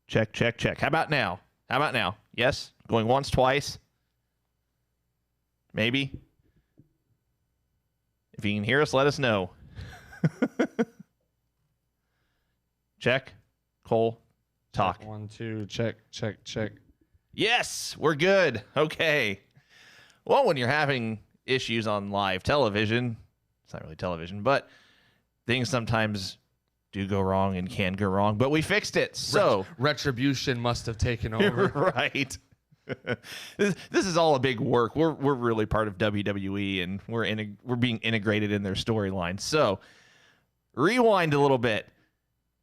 Check, check, check. How about now? How about now? Yes? Going once, twice? Maybe? If you can hear us, let us know. Check. Cole. Talk. 1, 2, check, check, check. Yes, we're good. Okay. Well, when you're having issues on live television, it's not really television, but things sometimes do go wrong and can go wrong, but we fixed it. So retribution must have taken over. Right. This is all a big work. We're really part of WWE, and we're being integrated in their storyline. So rewind a little bit.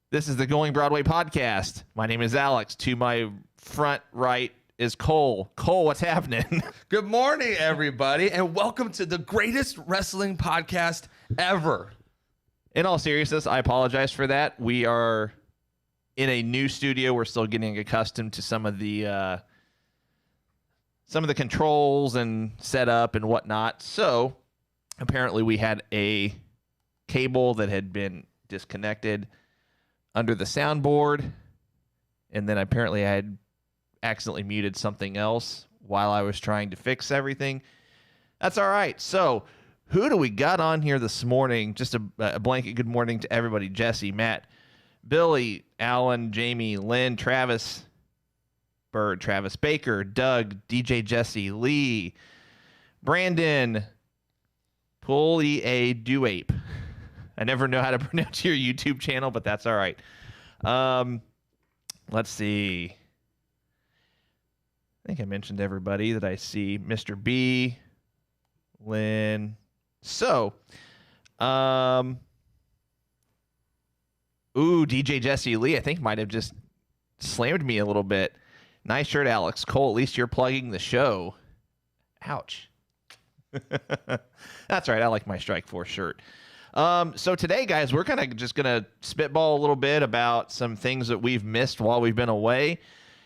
This is the Going Broadway podcast. My name is Alex. To my front right is Cole. Cole, what's happening? Good morning, everybody, and welcome to the greatest wrestling podcast ever. In all seriousness, I apologize for that. We are in a new studio. We're still getting accustomed to some of the controls and setup and whatnot. So apparently we had a cable that had been disconnected under the soundboard, and then apparently I had accidentally muted something else while I was trying to fix everything. That's all right. So who do we got on here this morning? Just a blanket good morning to everybody. Jesse, Matt, Billy, Alan, Jamie, Lynn, Travis, Bird, Travis Baker, Doug, DJ Jesse, Lee, Brandon, Pulley A. Duape. I never know how to pronounce your YouTube channel, but that's all right. Let's see. I think I mentioned everybody that I see. Mr. B, Lynn. So, DJ Jesse Lee, I think might have just slammed me a little bit. Nice shirt, Alex. Cole, at least you're plugging the show. Ouch. That's right. I like my Strike Force shirt. So today, guys, we're just going to spitball a little bit about some things that we've missed while we've been away.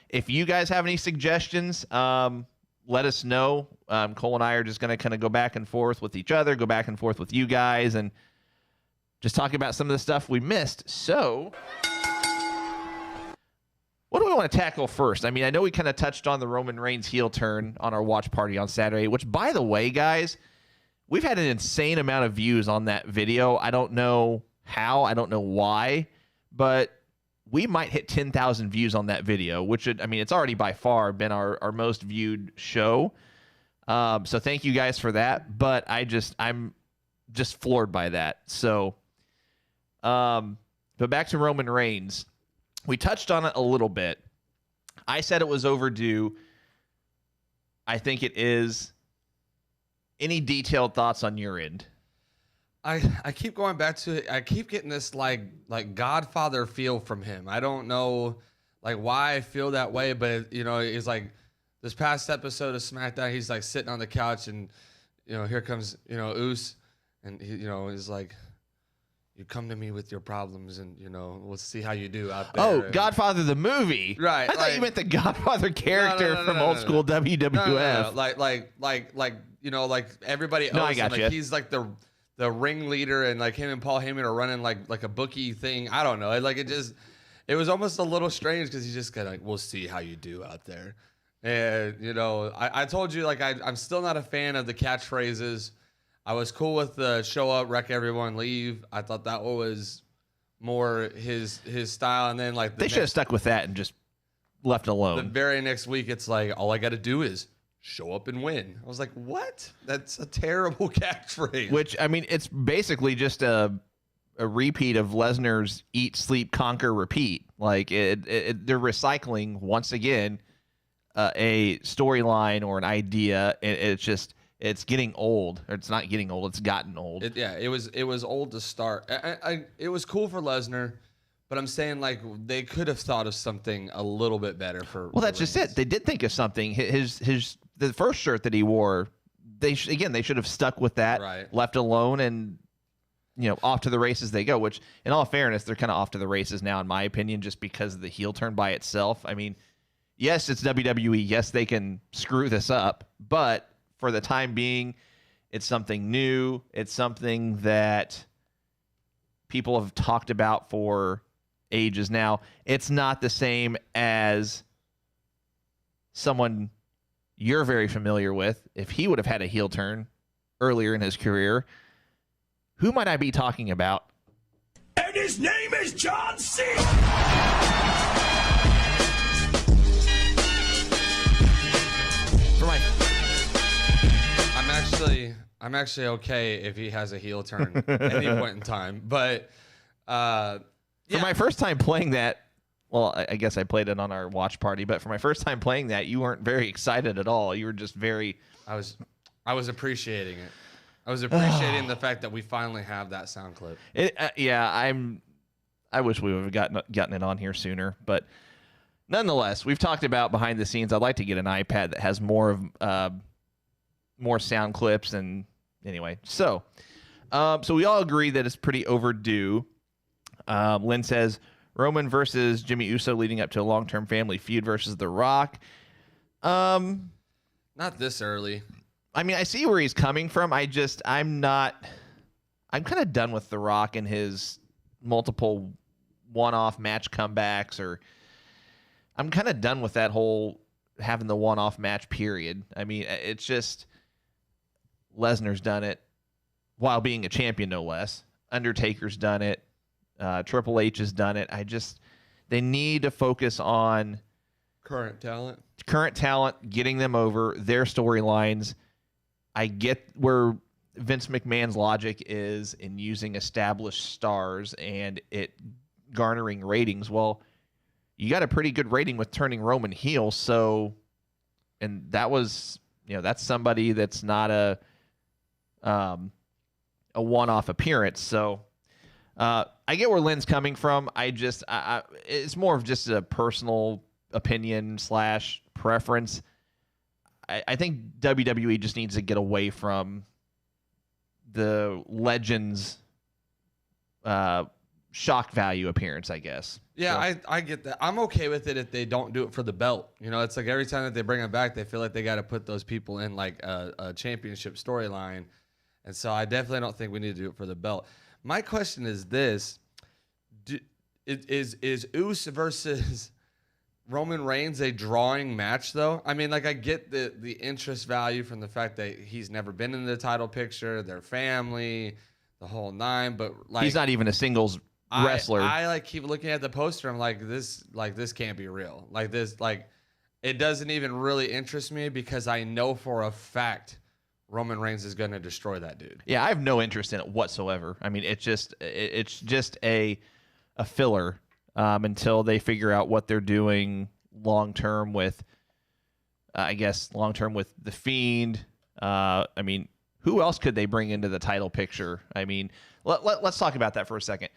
If you guys have any suggestions, let us know. Cole and I are just going to kind of go back and forth with each other, go back and forth with you guys, and just talk about some of the stuff we missed. So what do we want to tackle first? I mean, I know we kind of touched on the Roman Reigns heel turn on our watch party on Saturday, which, by the way, guys, we've had an insane amount of views on that video. I don't know how. I don't know why. But we might hit 10,000 views on that video, which, it's already by far been our most viewed show. So thank you guys for that. But I'm just floored by that. So, but back to Roman Reigns. We touched on it a little bit. I said it was overdue. I think it is. Any detailed thoughts on your end? I keep going back to it. I keep getting this like Godfather feel from him. I don't know like why I feel that way, but it's like this past episode of SmackDown, he's like sitting on the couch and here comes Uce, and he is like, you come to me with your problems, and we'll see how you do out there. Oh, Godfather the movie, right? I thought you meant the Godfather character from old school WWF. No. Like everybody else. No, I got you. He's like the ringleader, and like him and Paul Heyman are running like a bookie thing. I don't know. It was almost a little strange because he's just kind of like, we'll see how you do out there. And I told you like I'm still not a fan of the catchphrases. I was cool with the show up, wreck everyone, leave. I thought that was more his style. And then like they should have stuck with that and just left alone. The very next week, it's like all I got to do is show up and win. I was like, what? That's a terrible catchphrase. Which it's basically just a repeat of Lesnar's eat, sleep, conquer, repeat. Like they're recycling once again a storyline or an idea. It's getting old. Or it's not getting old. It's gotten old. It was old to start. It was cool for Lesnar, but I'm saying like they could have thought of something a little bit better for. Well, that's just it. They did think of something. The first shirt that he wore, they should have stuck with that, right. Left alone, and off to the races they go. Which, in all fairness, they're kind of off to the races now, in my opinion, just because of the heel turn by itself. I mean, yes, it's WWE. Yes, they can screw this up, but for the time being, it's something new. It's something that people have talked about for ages. Now, it's not the same as someone you're very familiar with. If he would have had a heel turn earlier in his career, who might I be talking about? And his name is John Cena! I'm actually okay if he has a heel turn at any point in time. But for my first time playing that, well, I guess I played it on our watch party, but for my first time playing that, you weren't very excited at all. You were just very. I was appreciating it. I was appreciating the fact that we finally have that sound clip. I wish we would have gotten it on here sooner, but nonetheless, we've talked about behind the scenes. I'd like to get an iPad that has more sound clips, and anyway, so we all agree that it's pretty overdue. Lynn says Roman versus Jimmy Uso leading up to a long-term family feud versus The Rock. Not this early. I mean, I see where he's coming from. I'm kind of done with The Rock and his multiple one-off match comebacks, or I'm kind of done with that whole having the one-off match period. I mean, it's just Lesnar's done it while being a champion, no less. Undertaker's done it. Triple H has done it. They need to focus on current talent, getting them over, their storylines. I get where Vince McMahon's logic is in using established stars and it garnering ratings. Well, you got a pretty good rating with turning Roman heel, and that was, that's somebody that's not a one-off appearance. So I get where Lynn's coming from. It's more of just a personal opinion / preference. I think WWE just needs to get away from the Legends shock value appearance, I guess. Yeah, so. I get that. I'm okay with it if they don't do it for the belt. It's like every time that they bring them back, they feel like they got to put those people in like a championship storyline. And so I definitely don't think we need to do it for the belt. My question is this. Is Uso versus Roman Reigns a drawing match, though? I mean, like, I get the interest value from the fact that he's never been in the title picture, their family, the whole nine, but like he's not even a singles wrestler. I like keep looking at the poster. I'm like, this can't be real. It doesn't even really interest me because I know for a fact Roman Reigns is going to destroy that dude. Yeah, I have no interest in it whatsoever. I mean, it's just a filler until they figure out what they're doing long term with, The Fiend. I mean, who else could they bring into the title picture? I mean, let's talk about that for a second.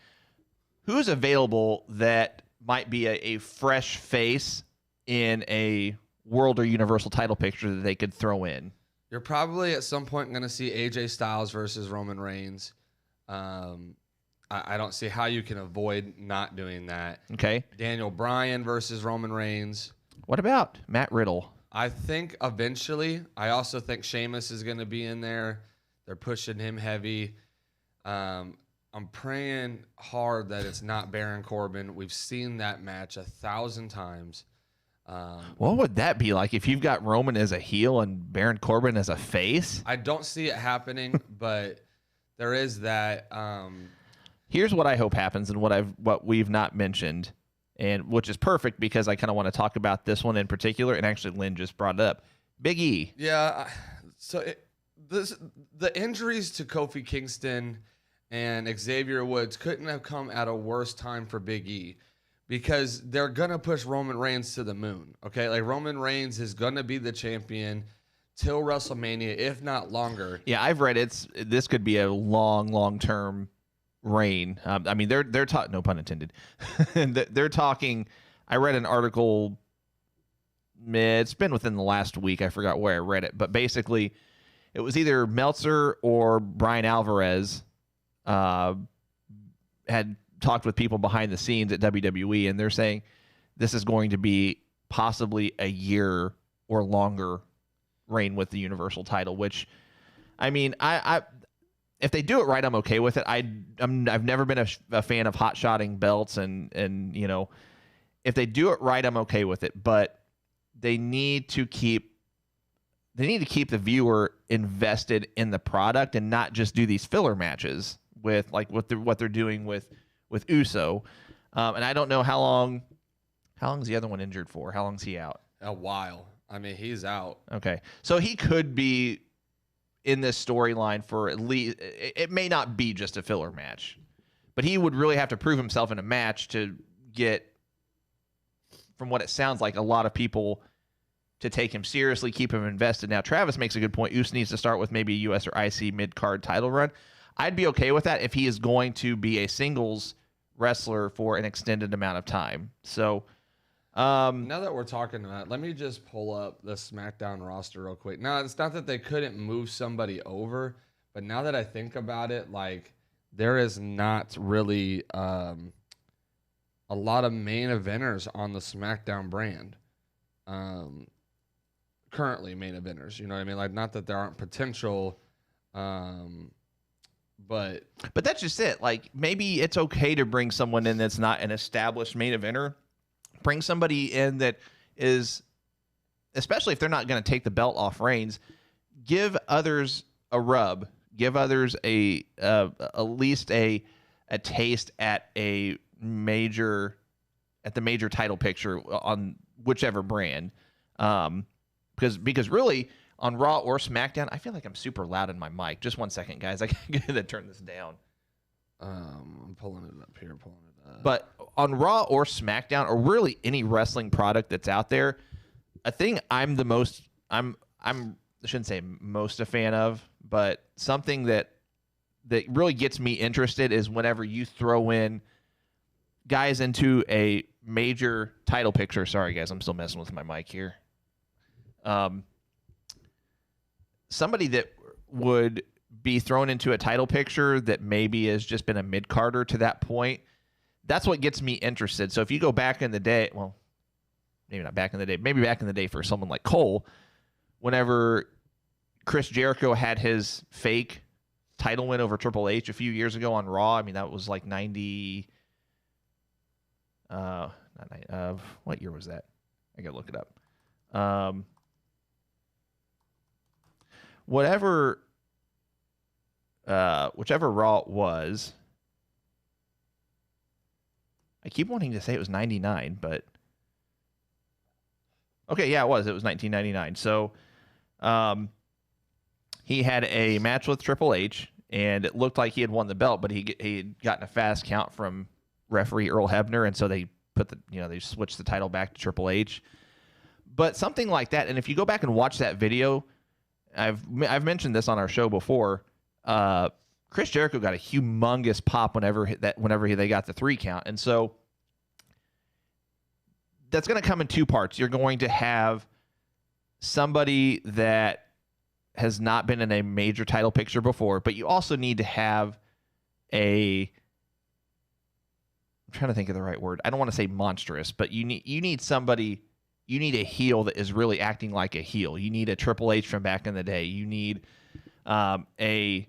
Who's available that might be a fresh face in a world or universal title picture that they could throw in? You're probably at some point going to see AJ Styles versus Roman Reigns. I don't see how you can avoid not doing that. Okay. Daniel Bryan versus Roman Reigns. What about Matt Riddle? I think eventually. I also think Sheamus is going to be in there. They're pushing him heavy. I'm praying hard that it's not Baron Corbin. We've seen that match 1,000 times. What would that be like if you've got Roman as a heel and Baron Corbin as a face? I don't see it happening, but there is that. Here's what I hope happens, and what we've not mentioned, and which is perfect because I kind of want to talk about this one in particular. And actually, Lynn just brought it up. Big E. Yeah. So the injuries to Kofi Kingston and Xavier Woods couldn't have come at a worse time for Big E. Because they're going to push Roman Reigns to the moon, okay? Like, Roman Reigns is going to be the champion till WrestleMania, if not longer. Yeah, I've read this could be a long-term reign. I mean, they're talking, no pun intended. They're talking, I read an article, it's been within the last week. I forgot where I read it. But basically, it was either Meltzer or Brian Alvarez had talked with people behind the scenes at WWE, and they're saying this is going to be possibly a year or longer reign with the Universal title, which, I mean, if they do it right, I'm okay with it. I've never been a fan of hot shotting belts, and if they do it right, I'm okay with it. But they need to keep the viewer invested in the product and not just do these filler matches with like what they're doing with Uso. And I don't know how long is the other one injured for? How long's he out? A while. I mean, he's out. Okay. So he could be in this storyline for at least, it may not be just a filler match, but he would really have to prove himself in a match to get, from what it sounds like, a lot of people to take him seriously, keep him invested. Now, Travis makes a good point. Uso needs to start with maybe a US or IC mid-card title run. I'd be okay with that if he is going to be a singles wrestler for an extended amount of time. So, now that we're talking about it, let me just pull up the SmackDown roster real quick. Now, it's not that they couldn't move somebody over, but now that I think about it, like, there is not really a lot of main eventers on the SmackDown brand. Currently main eventers, you know what I mean? Like, not that there aren't potential, but that's just it. Like, maybe it's okay to bring someone in that's not an established main eventer. Bring somebody in that is, especially if they're not going to take the belt off Reigns, give others a rub. Give others at least a taste at the major title picture on whichever brand. Because really on Raw or SmackDown, I feel like I'm super loud in my mic. Just 1 second, guys. I gotta turn this down. I'm pulling it up here. But on Raw or SmackDown, or really any wrestling product that's out there, a thing I shouldn't say most a fan of, but something that really gets me interested is whenever you throw in guys into a major title picture. Sorry, guys, I'm still messing with my mic here. Somebody that would be thrown into a title picture that maybe has just been a mid-carder to that point. That's what gets me interested. So if you go back in the day, well, maybe not back in the day, maybe back in the day for someone like Cole, whenever Chris Jericho had his fake title win over Triple H a few years ago on Raw, I mean, that was like 90, what year was that? I gotta look it up. Whichever Raw it was, I keep wanting to say it was 99, but okay, yeah, it was 1999. So, he had a match with Triple H, and it looked like he had won the belt, but he had gotten a fast count from referee Earl Hebner, and so they they switched the title back to Triple H. But something like that, and if you go back and watch that video, I've mentioned this on our show before. Chris Jericho got a humongous pop whenever they got the 3 count, and so that's going to come in 2 parts. You're going to have somebody that has not been in a major title picture before, but you also need to have I'm trying to think of the right word. I don't want to say monstrous, but you need somebody. You need a heel that is really acting like a heel. You need a Triple H from back in the day. You need a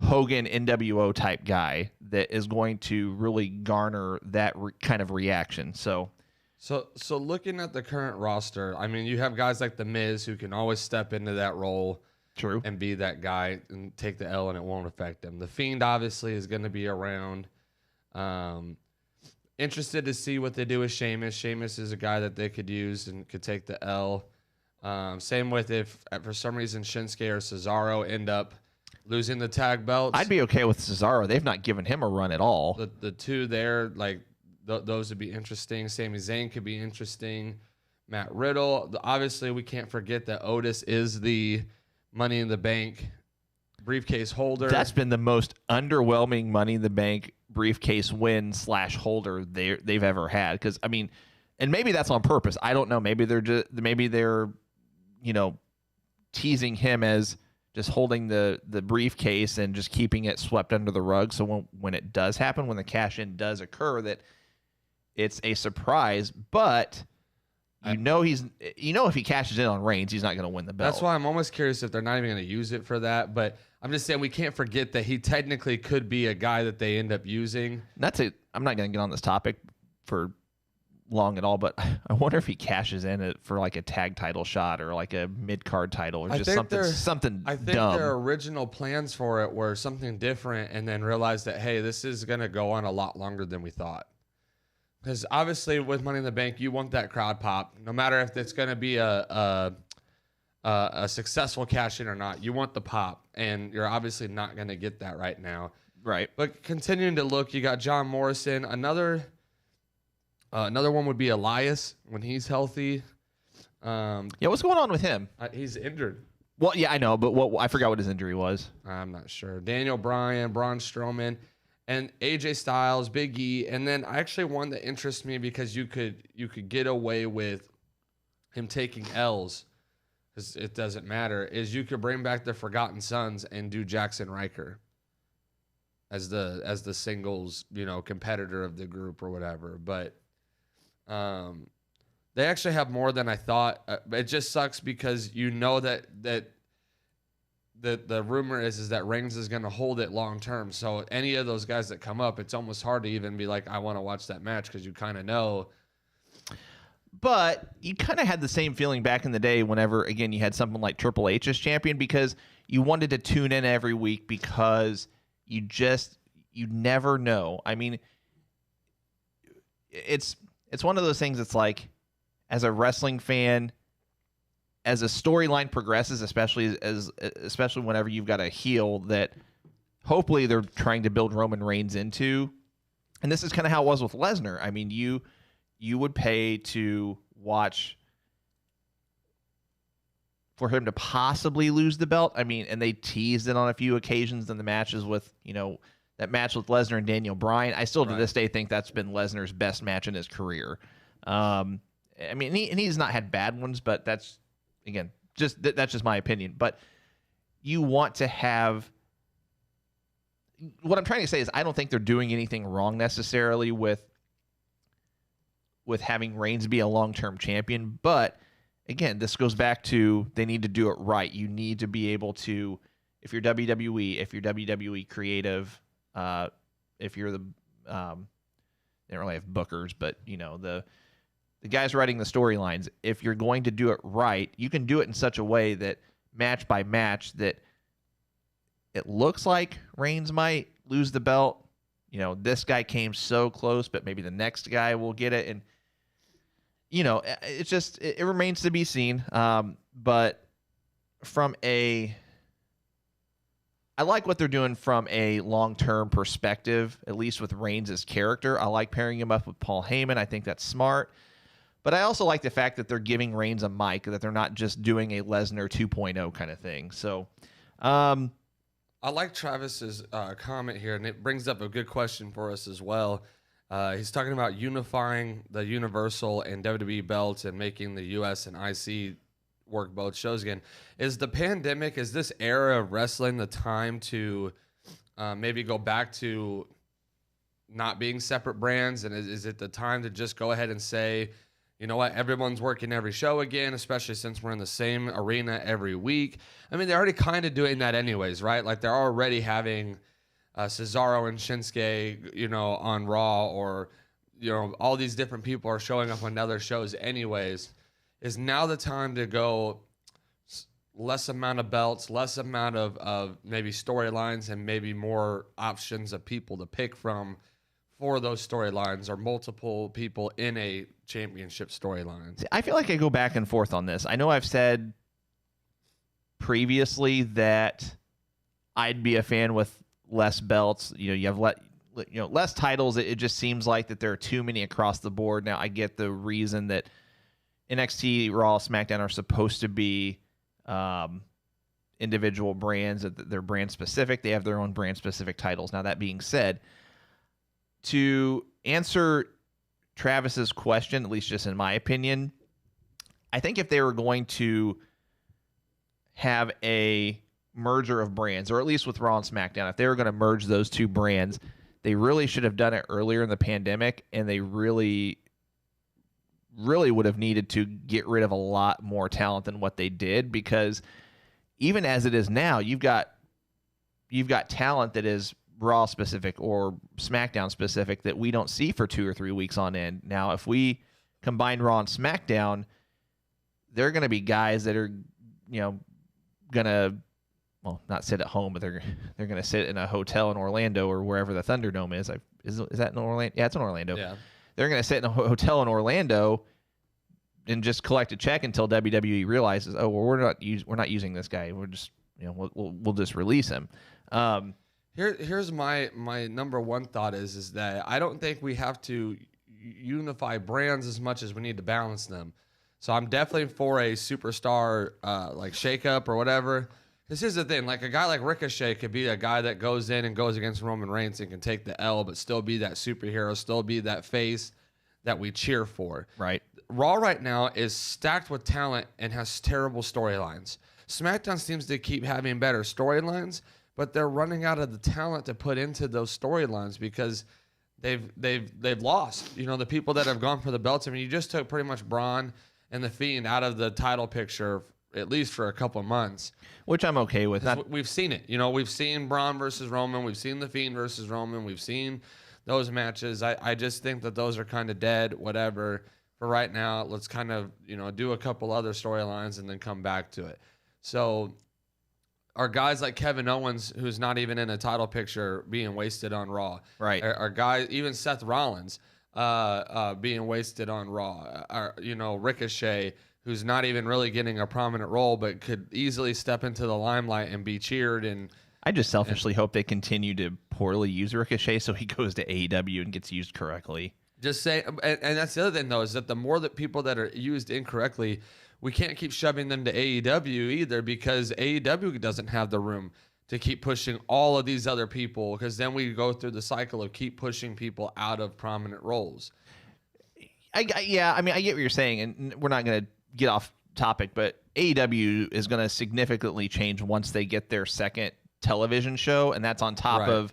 Hogan NWO type guy that is going to really garner that kind of reaction. So looking at the current roster, I mean, you have guys like The Miz who can always step into that role. True. And be that guy and take the L and it won't affect him. The Fiend obviously is going to be around. Interested to see what they do with Sheamus. Sheamus is a guy that they could use and could take the L. Same with if for some reason Shinsuke or Cesaro end up losing the tag belts. I'd be okay with Cesaro. They've not given him a run at all. The two there, like those would be interesting. Sami Zayn could be interesting. Matt Riddle. Obviously, we can't forget that Otis is the Money in the Bank briefcase holder. That's been the most underwhelming Money in the Bank briefcase win / holder they've ever had. Because I mean, and maybe that's on purpose. I don't know. Maybe they're teasing him as just holding the briefcase and just keeping it swept under the rug. So when it does happen, when the cash in does occur, that it's a surprise. But if he cashes in on Reigns, he's not going to win the belt. That's why I'm almost curious if they're not even going to use it for that. But I'm just saying we can't forget that he technically could be a guy that they end up using. I'm not going to get on this topic for long at all, but I wonder if he cashes in it for like a tag title shot or like a mid-card title or just something I think dumb. their original plans for it were something different, and then realized that, hey, this is going to go on a lot longer than we thought. Because obviously with Money in the Bank, you want that crowd pop. No matter if it's going to be a successful cash in or not, you want the pop, and you're obviously not going to get that right now. Right. But continuing to look, you got John Morrison. Another one would be Elias when he's healthy. Yeah, what's going on with him? He's injured. Well, yeah, I know, but I forgot what his injury was. I'm not sure. Daniel Bryan, Braun Strowman, and AJ Styles, Big E, and then actually one that interests me because you could get away with him taking L's, because it doesn't matter, is you could bring back the Forgotten Sons and do Jackson Riker as the singles, competitor of the group or whatever. But they actually have more than I thought. It just sucks because that the rumor is that Reigns is going to hold it long term. So any of those guys that come up, it's almost hard to even be like, I want to watch that match, because you kind of know. But you kind of had the same feeling back in the day whenever, again, you had someone like Triple H as champion, because you wanted to tune in every week because you never know. I mean, it's one of those things. It's like, as a wrestling fan, as a storyline progresses, especially whenever you've got a heel that hopefully they're trying to build Roman Reigns into, and this is kind of how it was with Lesnar. I mean, you would pay to watch for him to possibly lose the belt. I mean, and they teased it on a few occasions in the matches with, that match with Lesnar and Daniel Bryan. I still to this day think that's been Lesnar's best match in his career. I mean, he's not had bad ones, but that's, again, that's just my opinion. But you want to have, what I'm trying to say is, I don't think they're doing anything wrong necessarily with having Reigns be a long-term champion. But again, this goes back to, they need to do it right. You need to be able to, if you're WWE creative, if you're the, they don't really have bookers, but the guys writing the storylines, if you're going to do it right, you can do it in such a way that match by match that it looks like Reigns might lose the belt. This guy came so close, but maybe the next guy will get it. And, it's just, it remains to be seen. But I like what they're doing from a long-term perspective, at least with Reigns' character. I like pairing him up with Paul Heyman. I think that's smart. But I also like the fact that they're giving Reigns a mic, that they're not just doing a Lesnar 2.0 kind of thing. So, I like Travis's comment here, and it brings up a good question for us as well. He's talking about unifying the Universal and WWE belts and making the US and IC work both shows again. Is this era of wrestling the time to maybe go back to not being separate brands? And is it the time to just go ahead and say, you know what, everyone's working every show again, especially since we're in the same arena every week? I mean, they're already kind of doing that anyways, right? Like, they're already having Cesaro and Shinsuke, on Raw, or, all these different people are showing up on other shows anyways. Is now the time to go less amount of belts, less amount of maybe storylines, and maybe more options of people to pick from for those storylines, or multiple people in a championship storyline? I feel like I go back and forth on this. I know I've said previously that I'd be a fan with less belts. You have less titles. It just seems like that there are too many across the board. Now, I get the reason that NXT, Raw, SmackDown are supposed to be individual brands, that they're brand specific. They have their own brand specific titles. Now, that being said, to answer Travis's question, at least just in my opinion, I think if they were going to have a merger of brands, or at least with Raw and SmackDown, if they were going to merge those two brands, they really should have done it earlier in the pandemic, and they really would have needed to get rid of a lot more talent than what they did, because even as it is now, you've got you've got talent that is Raw specific or SmackDown specific that we don't see for 2 or 3 weeks on end. Now, if we combine Raw and SmackDown, they're going to be guys that are, going to, well, not sit at home, but they're going to sit in a hotel in Orlando or wherever the Thunderdome is. Is that in Orlando? Yeah, it's in Orlando. Yeah. They're going to sit in a hotel in Orlando and just collect a check until WWE realizes, oh, well, we're not using this guy. We're just, we'll just release him. Here's my number one thought is that I don't think we have to unify brands as much as we need to balance them. So I'm definitely for a superstar like shakeup or whatever. Because here's the thing, like a guy like Ricochet could be a guy that goes in and goes against Roman Reigns and can take the L, but still be that superhero, still be that face that we cheer for. Right. Raw right now is stacked with talent and has terrible storylines. SmackDown seems to keep having better storylines, but they're running out of the talent to put into those storylines because they've lost. The people that have gone for the belts. I mean, you just took pretty much Braun and The Fiend out of the title picture at least for a couple of months, which I'm okay with. We've seen it. We've seen Braun versus Roman. We've seen The Fiend versus Roman. We've seen those matches. I just think that those are kind of dead. Whatever. For right now, let's kind of do a couple other storylines and then come back to it. So, are guys like Kevin Owens, who's not even in a title picture, being wasted on Raw? Right. Are guys, even Seth Rollins, being wasted on Raw? Ricochet, who's not even really getting a prominent role, but could easily step into the limelight and be cheered. And I just selfishly hope they continue to poorly use Ricochet so he goes to AEW and gets used correctly. Just say, and that's the other thing, though, is that the more that people that are used incorrectly, we can't keep shoving them to AEW either because AEW doesn't have the room to keep pushing all of these other people because then we go through the cycle of keep pushing people out of prominent roles. I get what you're saying, and we're not going to get off topic, but AEW is going to significantly change once they get their second television show, and that's on top of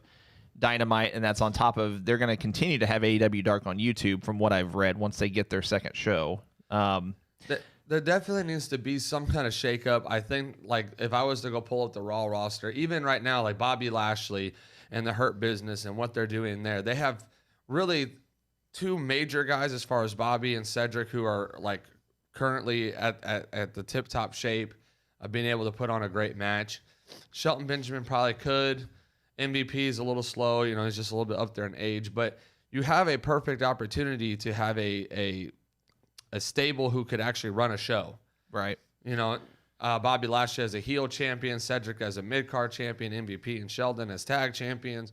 Dynamite, and that's on top of they're going to continue to have AEW Dark on YouTube from what I've read once they get their second show. There definitely needs to be some kind of shakeup. I think, like, if I was to go pull up the Raw roster, even right now, like Bobby Lashley and the Hurt Business and what they're doing there, they have really two major guys as far as Bobby and Cedric who are, like, currently at the tip-top shape of being able to put on a great match. Shelton Benjamin probably could. MVP is a little slow. He's just a little bit up there in age. But you have a perfect opportunity to have a stable who could actually run a show. Right. Bobby Lashley as a heel champion, Cedric as a mid-card champion, MVP and Sheldon as tag champions.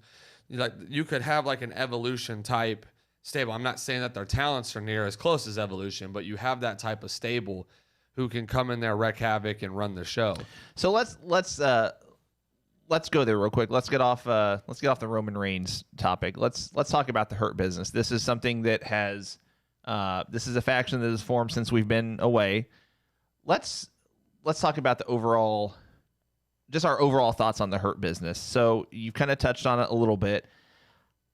You could have like an Evolution type stable. I'm not saying that their talents are near as close as Evolution, but you have that type of stable who can come in there, wreak havoc, and run the show. So let's go there real quick. Let's get off the Roman Reigns topic. Let's talk about the Hurt Business. This is something that has this is a faction that has formed since we've been away. Let's talk about our overall thoughts on the Hurt Business. So you've kind of touched on it a little bit.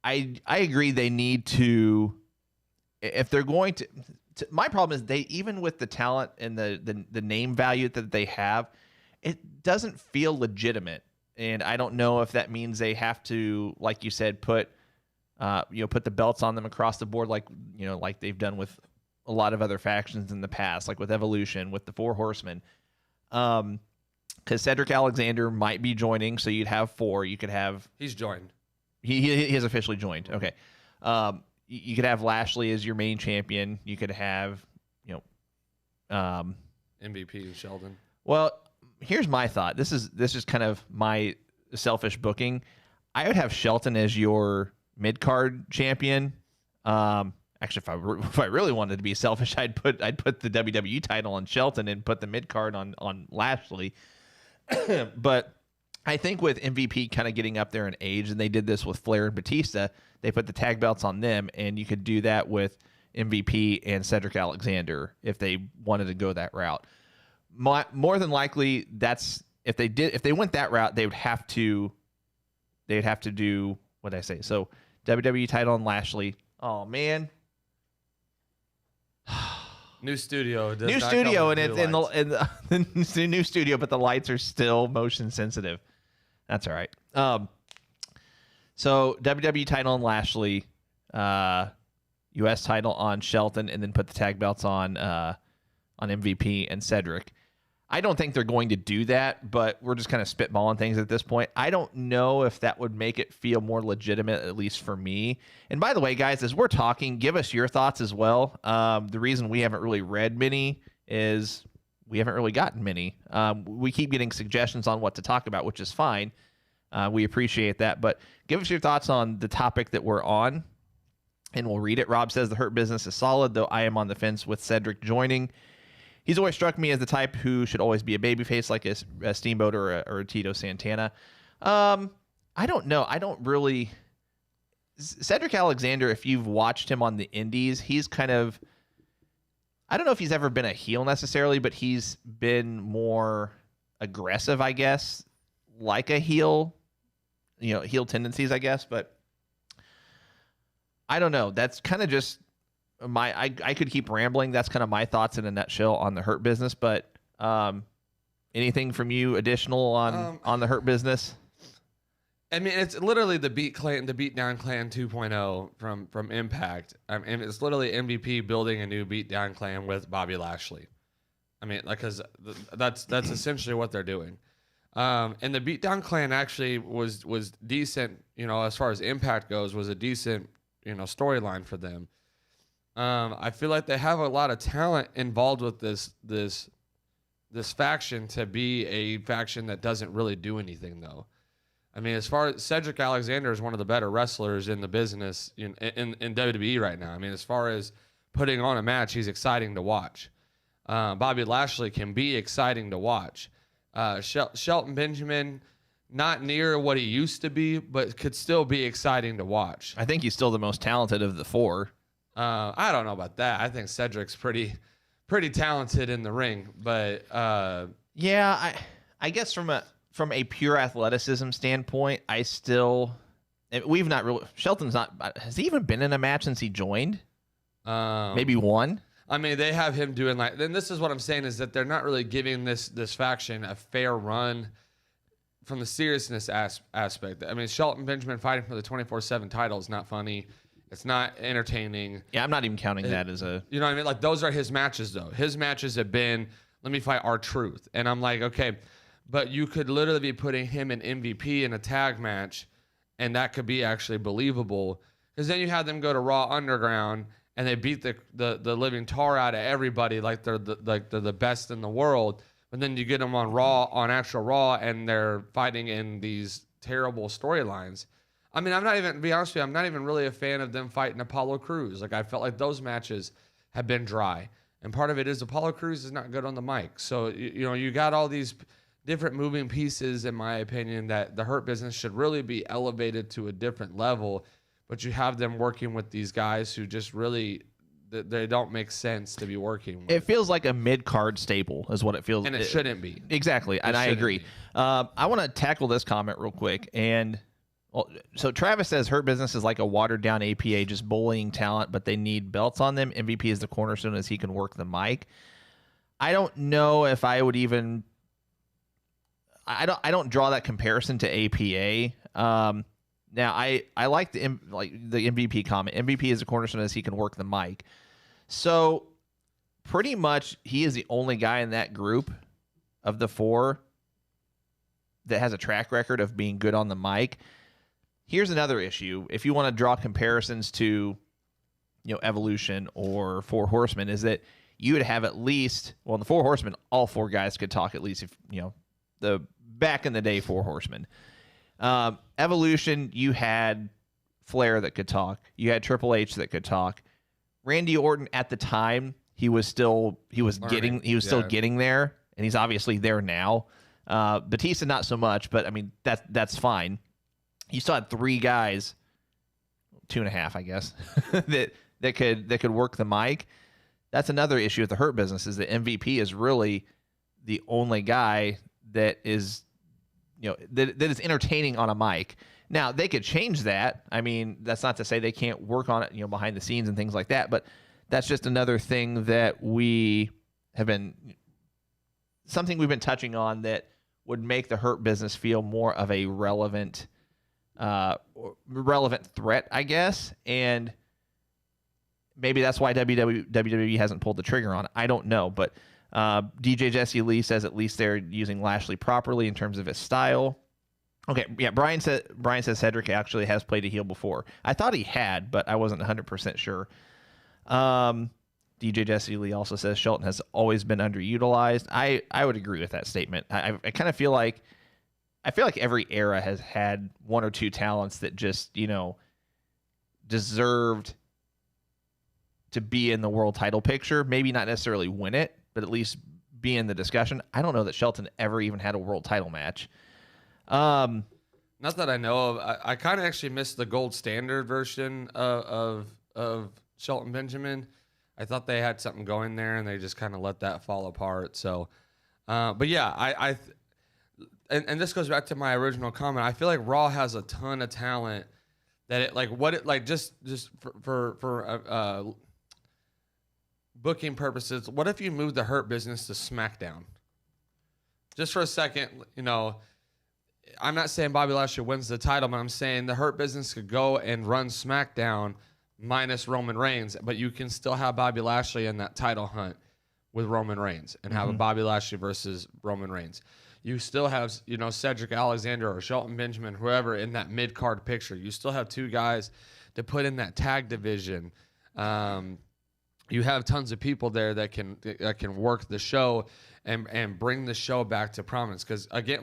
I agree they need to, if they're going to my problem is they, even with the talent and the name value that they have, it doesn't feel legitimate. And I don't know if that means they have to, like you said, put the belts on them across the board, like they've done with a lot of other factions in the past, like with Evolution, with the Four Horsemen. Because Cedric Alexander might be joining, so you'd have 4. You could have He's joined. He has officially joined. Okay. You could have Lashley as your main champion. You could have MVP and Sheldon. Well, here's my thought. This is kind of my selfish booking. I would have Shelton as your mid-card champion. Actually, if I really wanted to be selfish, I'd put the WWE title on Shelton and put the mid-card on Lashley. But I think with MVP kind of getting up there in age, and they did this with Flair and Batista, they put the tag belts on them, and you could do that with MVP and Cedric Alexander if they wanted to go that route. More than likely, that's if they went that route, they'd have to do what did I say? So WWE title on Lashley. Oh man. New studio, and it's in the new studio, but the lights are still motion sensitive. That's all right. So WWE title on Lashley, U.S. title on Shelton, and then put the tag belts on MVP and Cedric. I don't think they're going to do that, but we're just kind of spitballing things at this point. I don't know if that would make it feel more legitimate, at least for me. And by the way, guys, as we're talking, give us your thoughts as well. The reason we haven't really read many is we haven't really gotten many. We keep getting suggestions on what to talk about, which is fine. We appreciate that. But give us your thoughts on the topic that we're on, and we'll read it. Rob says the Hurt Business is solid, though I am on the fence with Cedric joining. He's always struck me as the type who should always be a babyface, like a Steamboat or a Tito Santana. I don't know. I don't really... Cedric Alexander, if you've watched him on the indies, he's kind of... I don't know if he's ever been a heel necessarily, but he's been more aggressive, I guess, like a heel, heel tendencies, I guess. But I don't know. That's kind of just... I could keep rambling. That's kind of my thoughts in a nutshell on the Hurt Business. But anything from you additional on the Hurt Business? I mean, it's literally the Beatdown Clan 2.0 from Impact. I mean, it's literally MVP building a new Beatdown Clan with Bobby Lashley. I mean, because that's essentially what they're doing. And the Beatdown Clan actually was decent. As far as Impact goes, was a decent storyline for them. I feel like they have a lot of talent involved with this faction to be a faction that doesn't really do anything, though. I mean, as far as Cedric Alexander is one of the better wrestlers in the business in WWE right now. I mean, as far as putting on a match, he's exciting to watch. Bobby Lashley can be exciting to watch. Shelton Benjamin, not near what he used to be, but could still be exciting to watch. I think he's still the most talented of the four. I don't know about that. I think Cedric's pretty talented in the ring, but yeah, I guess from a pure athleticism standpoint, we've not really. Shelton's not. Has he even been in a match since he joined? Maybe one. I mean, they have him doing then this is what I'm saying is that they're not really giving this faction a fair run from the seriousness aspect. I mean, Shelton Benjamin fighting for the 24/7 title is not funny. It's not entertaining. Yeah, I'm not even counting that as a... You know what I mean? Like, those are his matches, though. His matches have been, let me fight R-Truth. And I'm like, okay, but you could literally be putting him in MVP in a tag match, and that could be actually believable. Because then you have them go to Raw Underground, and they beat the living tar out of everybody like they're the best in the world. But then you get them on actual Raw, and they're fighting in these terrible storylines. I mean, to be honest with you, I'm not even really a fan of them fighting Apollo Crews. Like, I felt like those matches have been dry. And part of it is Apollo Crews is not good on the mic. So, you got all these different moving pieces, in my opinion, that the Hurt Business should really be elevated to a different level. But you have them working with these guys who just really, they don't make sense to be working with. It feels like a mid-card staple is what it feels. And it shouldn't be. Exactly, and I agree. I want to tackle this comment real quick. And... Well, so Travis says Hurt Business is like a watered-down APA, just bullying talent, but they need belts on them. MVP is the cornerstone as he can work the mic. I don't know if I would even... I don't draw that comparison to APA. Now, I like the MVP comment. MVP is the cornerstone as he can work the mic. So, pretty much, he is the only guy in that group of the four that has a track record of being good on the mic. Here's another issue. If you want to draw comparisons to, Evolution or Four Horsemen, is that you would have at least, well, in the Four Horsemen, all four guys could talk at least if, the back in the day Four Horsemen. Evolution, you had Flair that could talk. You had Triple H that could talk. Randy Orton at the time, he was still getting there, and he's obviously there now. Batista not so much, but I mean that's fine. You still had three guys, 2.5, I guess, that could work the mic. That's another issue with the Hurt Business is that MVP is really the only guy that is, that is entertaining on a mic. Now they could change that. I mean, that's not to say they can't work on it, behind the scenes and things like that. But that's just another thing that we've been touching on that would make the Hurt Business feel more of a relevant threat, I guess. And maybe that's why WWE hasn't pulled the trigger on it. I don't know, but DJ Jesse Lee says at least they're using Lashley properly in terms of his style. Okay, yeah, Brian says Cedric actually has played a heel before. I thought he had, but I wasn't 100% sure. DJ Jesse Lee also says Shelton has always been underutilized. I would agree with that statement. I kind of feel like every era has had one or two talents that just, deserved to be in the world title picture. Maybe not necessarily win it, but at least be in the discussion. I don't know that Shelton ever even had a world title match. Not that I know of. I kind of actually missed the gold standard version of Shelton Benjamin. I thought they had something going there, and they just kind of let that fall apart. So, but yeah, and this goes back to my original comment. I feel like Raw has a ton of talent that just for booking purposes. What if you move the Hurt Business to SmackDown? Just for a second, I'm not saying Bobby Lashley wins the title, but I'm saying the Hurt Business could go and run SmackDown minus Roman Reigns, but you can still have Bobby Lashley in that title hunt with Roman Reigns and have a Bobby Lashley versus Roman Reigns. You still have, Cedric Alexander or Shelton Benjamin, whoever in that mid-card picture. You still have two guys to put in that tag division. You have tons of people there that can work the show and bring the show back to prominence. Because again,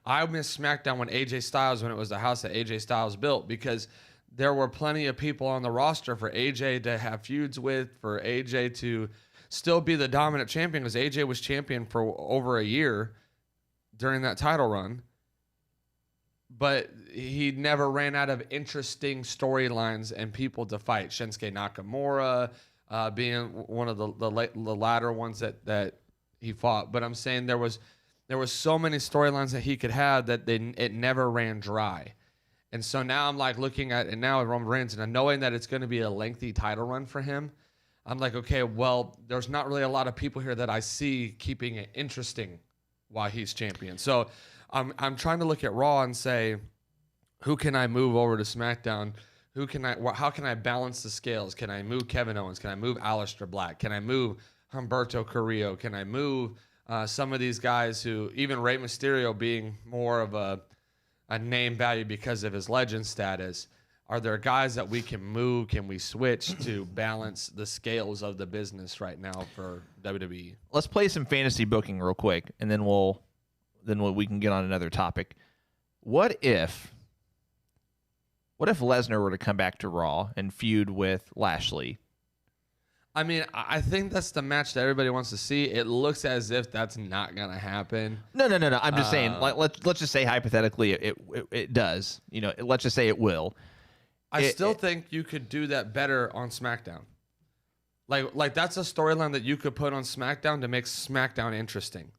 I miss SmackDown when AJ Styles, when it was the house that AJ Styles built, because there were plenty of people on the roster for AJ to have feuds with, for AJ to still be the dominant champion, because AJ was champion for over a year during that title run. But he never ran out of interesting storylines and people to fight. Shinsuke Nakamura being one of the latter ones that he fought. But I'm saying there was so many storylines that he could have that it never ran dry. And so now I'm looking at it now with Roman Reigns, and knowing that it's going to be a lengthy title run for him, I'm like, okay, well, there's not really a lot of people here that I see keeping it interesting while he's champion. So I'm trying to look at Raw and say, who can I move over to SmackDown? How can I balance the scales? Can I move Kevin Owens? Can I move Aleister Black? Can I move Humberto Carrillo? Can I move some of these guys who, even Rey Mysterio being more of a name value because of his legend status? Are there guys that we can move? Can we switch to balance the scales of the business right now for WWE? Let's play some fantasy booking real quick, and then we can get on another topic. What if Lesnar were to come back to Raw and feud with Lashley? I mean, I think that's the match that everybody wants to see. It looks as if that's not gonna happen. No. I'm just saying. Let's just say hypothetically it does. Let's just say it will. I still think you could do that better on SmackDown. Like that's a storyline that you could put on SmackDown to make SmackDown interesting.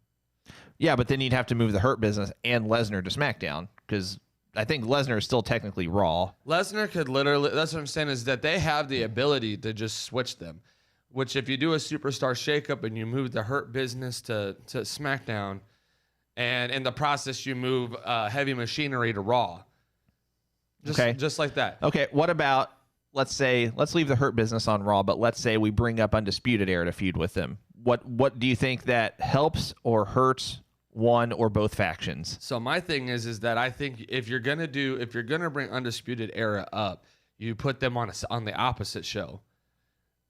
Yeah, but then you'd have to move the Hurt Business and Lesnar to SmackDown, because I think Lesnar is still technically Raw. Lesnar could literally, that's what I'm saying, is that they have the ability to just switch them. Which, if you do a superstar shakeup and you move the Hurt Business to SmackDown, and in the process you move Heavy Machinery to Raw. Just like that. Okay, what about, let's leave the Hurt Business on Raw, but let's say we bring up Undisputed Era to feud with them. What do you think that helps or hurts one or both factions? So my thing is that I think if you're gonna bring Undisputed Era up, you put them on the opposite show.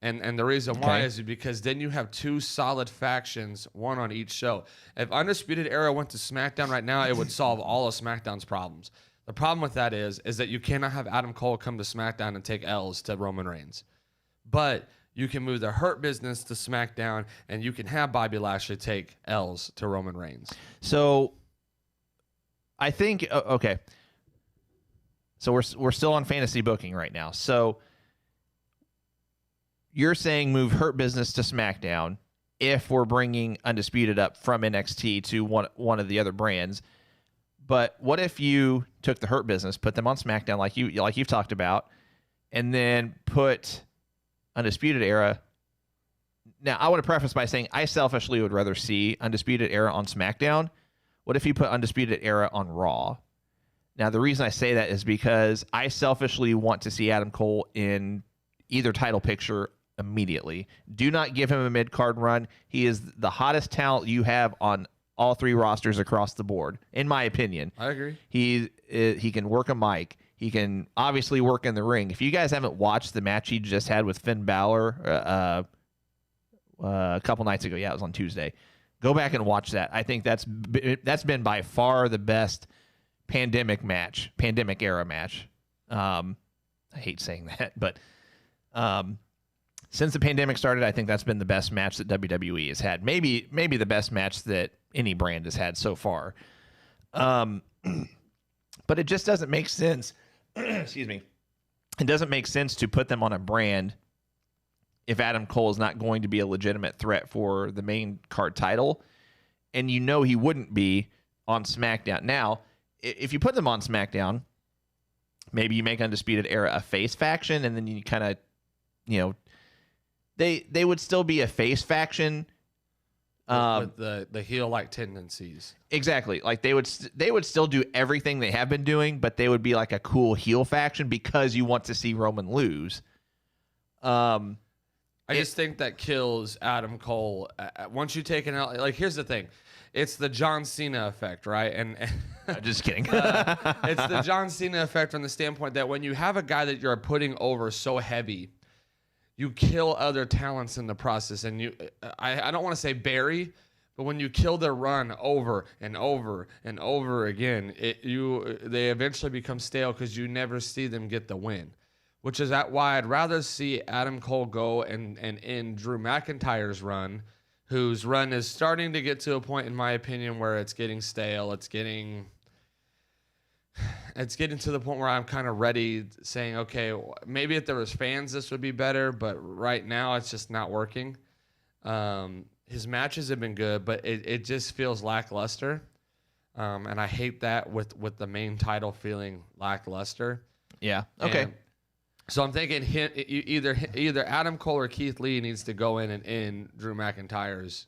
And the reason why is because then you have two solid factions, one on each show. If Undisputed Era went to SmackDown right now, it would solve all of SmackDown's problems. The problem with that is that you cannot have Adam Cole come to SmackDown and take L's to Roman Reigns. But you can move the Hurt Business to SmackDown, and you can have Bobby Lashley take L's to Roman Reigns. So I think, okay. So we're still on fantasy booking right now. So you're saying move Hurt Business to SmackDown if we're bringing Undisputed up from NXT to one of the other brands. But what if you took the Hurt Business, put them on SmackDown like you've talked about, and then put Undisputed Era? Now, I want to preface by saying I selfishly would rather see Undisputed Era on SmackDown What if you put Undisputed Era on Raw? Now, the reason I say that is because I selfishly want to see Adam Cole in either title picture immediately. Do not give him a mid-card run. He is the hottest talent you have on all 3 rosters across the board, in my opinion. I agree. He can work a mic. He can obviously work in the ring. If you guys haven't watched the match he just had with Finn Balor a couple nights ago, yeah, it was on Tuesday. Go back and watch that. I think that's been by far the best pandemic era match. I hate saying that, but since the pandemic started, I think that's been the best match that WWE has had. Maybe the best match that any brand has had so far. But it just doesn't make sense. Excuse me. It doesn't make sense to put them on a brand if Adam Cole is not going to be a legitimate threat for the main card title, and you know he wouldn't be on SmackDown. Now, if you put them on SmackDown, maybe you make Undisputed Era a face faction, and then you kind of, they would still be a face faction. With the heel-like tendencies. Exactly. Like they would still do everything they have been doing, but they would be like a cool heel faction because you want to see Roman lose. I just think that kills Adam Cole. Once you take an out, like here's the thing, it's the John Cena effect, right? And I'm just kidding. it's the John Cena effect from the standpoint that when you have a guy that you're putting over so heavy, you kill other talents in the process, and I don't want to say bury, but when you kill their run over and over and over again, they eventually become stale because you never see them get the win. Which is why I'd rather see Adam Cole go and end Drew McIntyre's run, whose run is starting to get to a point, in my opinion, where it's getting stale. It's getting to the point where I'm kind of ready, saying, okay, maybe if there was fans, this would be better, but right now it's just not working. His matches have been good, but it just feels lackluster, and I hate that with the main title feeling lackluster. Yeah. Okay. So I'm thinking either Adam Cole or Keith Lee needs to go in and end Drew McIntyre's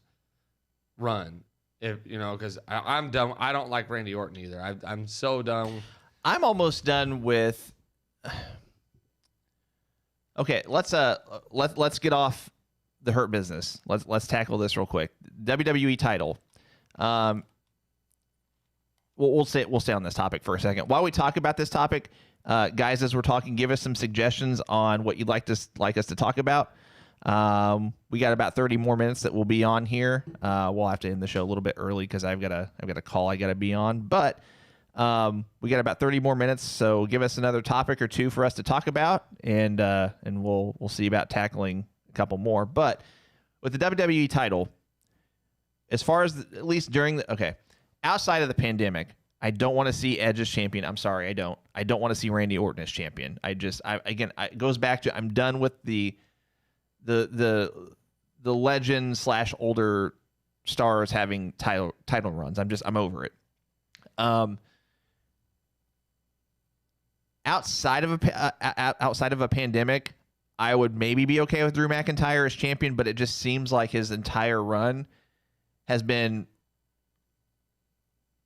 run, because I'm done. I don't like Randy Orton either. I'm so done. I'm almost done with. Okay, let's get off the Hurt Business. Let's tackle this real quick. WWE title. We'll stay on this topic for a second. While we talk about this topic, guys, as we're talking, give us some suggestions on what you'd like us to talk about. We got about 30 more minutes that we'll be on here. We'll have to end the show a little bit early because I've got a call I got to be on. But we got about 30 more minutes, so give us another topic or two for us to talk about, and we'll see about tackling a couple more. But with the WWE title, as far as at least during outside of the pandemic, I don't want to see Edge as champion. I'm sorry, I don't. I don't want to see Randy Orton as champion. It goes back to I'm done with the legend / older stars having title runs. I'm over it. Outside of a pandemic, I would maybe be okay with Drew McIntyre as champion, but it just seems like his entire run has been,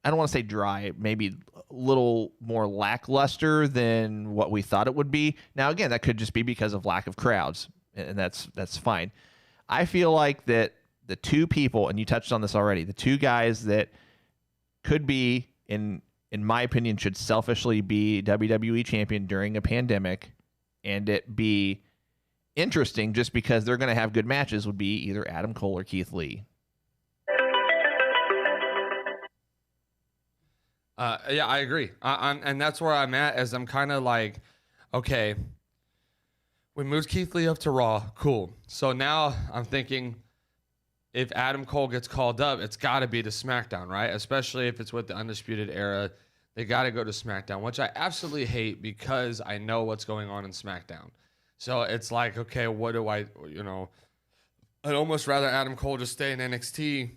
I don't want to say dry, maybe a little more lackluster than what we thought it would be. Now, again, that could just be because of lack of crowds, and that's fine. I feel like that the two people, and you touched on this already, the two guys that could be, in my opinion, should selfishly be WWE champion during a pandemic, and it be interesting just because they're going to have good matches, would be either Adam Cole or Keith Lee. Yeah, I agree. And that's where I'm at, as I'm kind of like, okay, we moved Keith Lee up to Raw. Cool. So now I'm thinking, if Adam Cole gets called up, it's got to be to SmackDown, right? Especially if it's with the Undisputed Era. They got to go to SmackDown, which I absolutely hate because I know what's going on in SmackDown. So it's like, okay, what do I'd almost rather Adam Cole just stay in NXT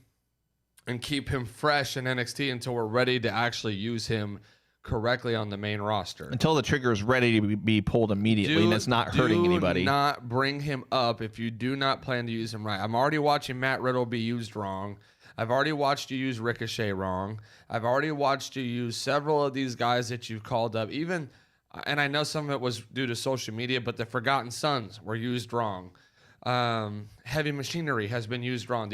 and keep him fresh in NXT until we're ready to actually use him correctly on the main roster. Until the trigger is ready to be pulled immediately and it's not hurting anybody. Do not bring him up if you do not plan to use him right. I'm already watching Matt Riddle be used wrong. I've already watched you use Ricochet wrong. I've already watched you use several of these guys that you've called up, even, and I know some of it was due to social media, but the Forgotten Sons were used wrong. Heavy Machinery has been used wrong.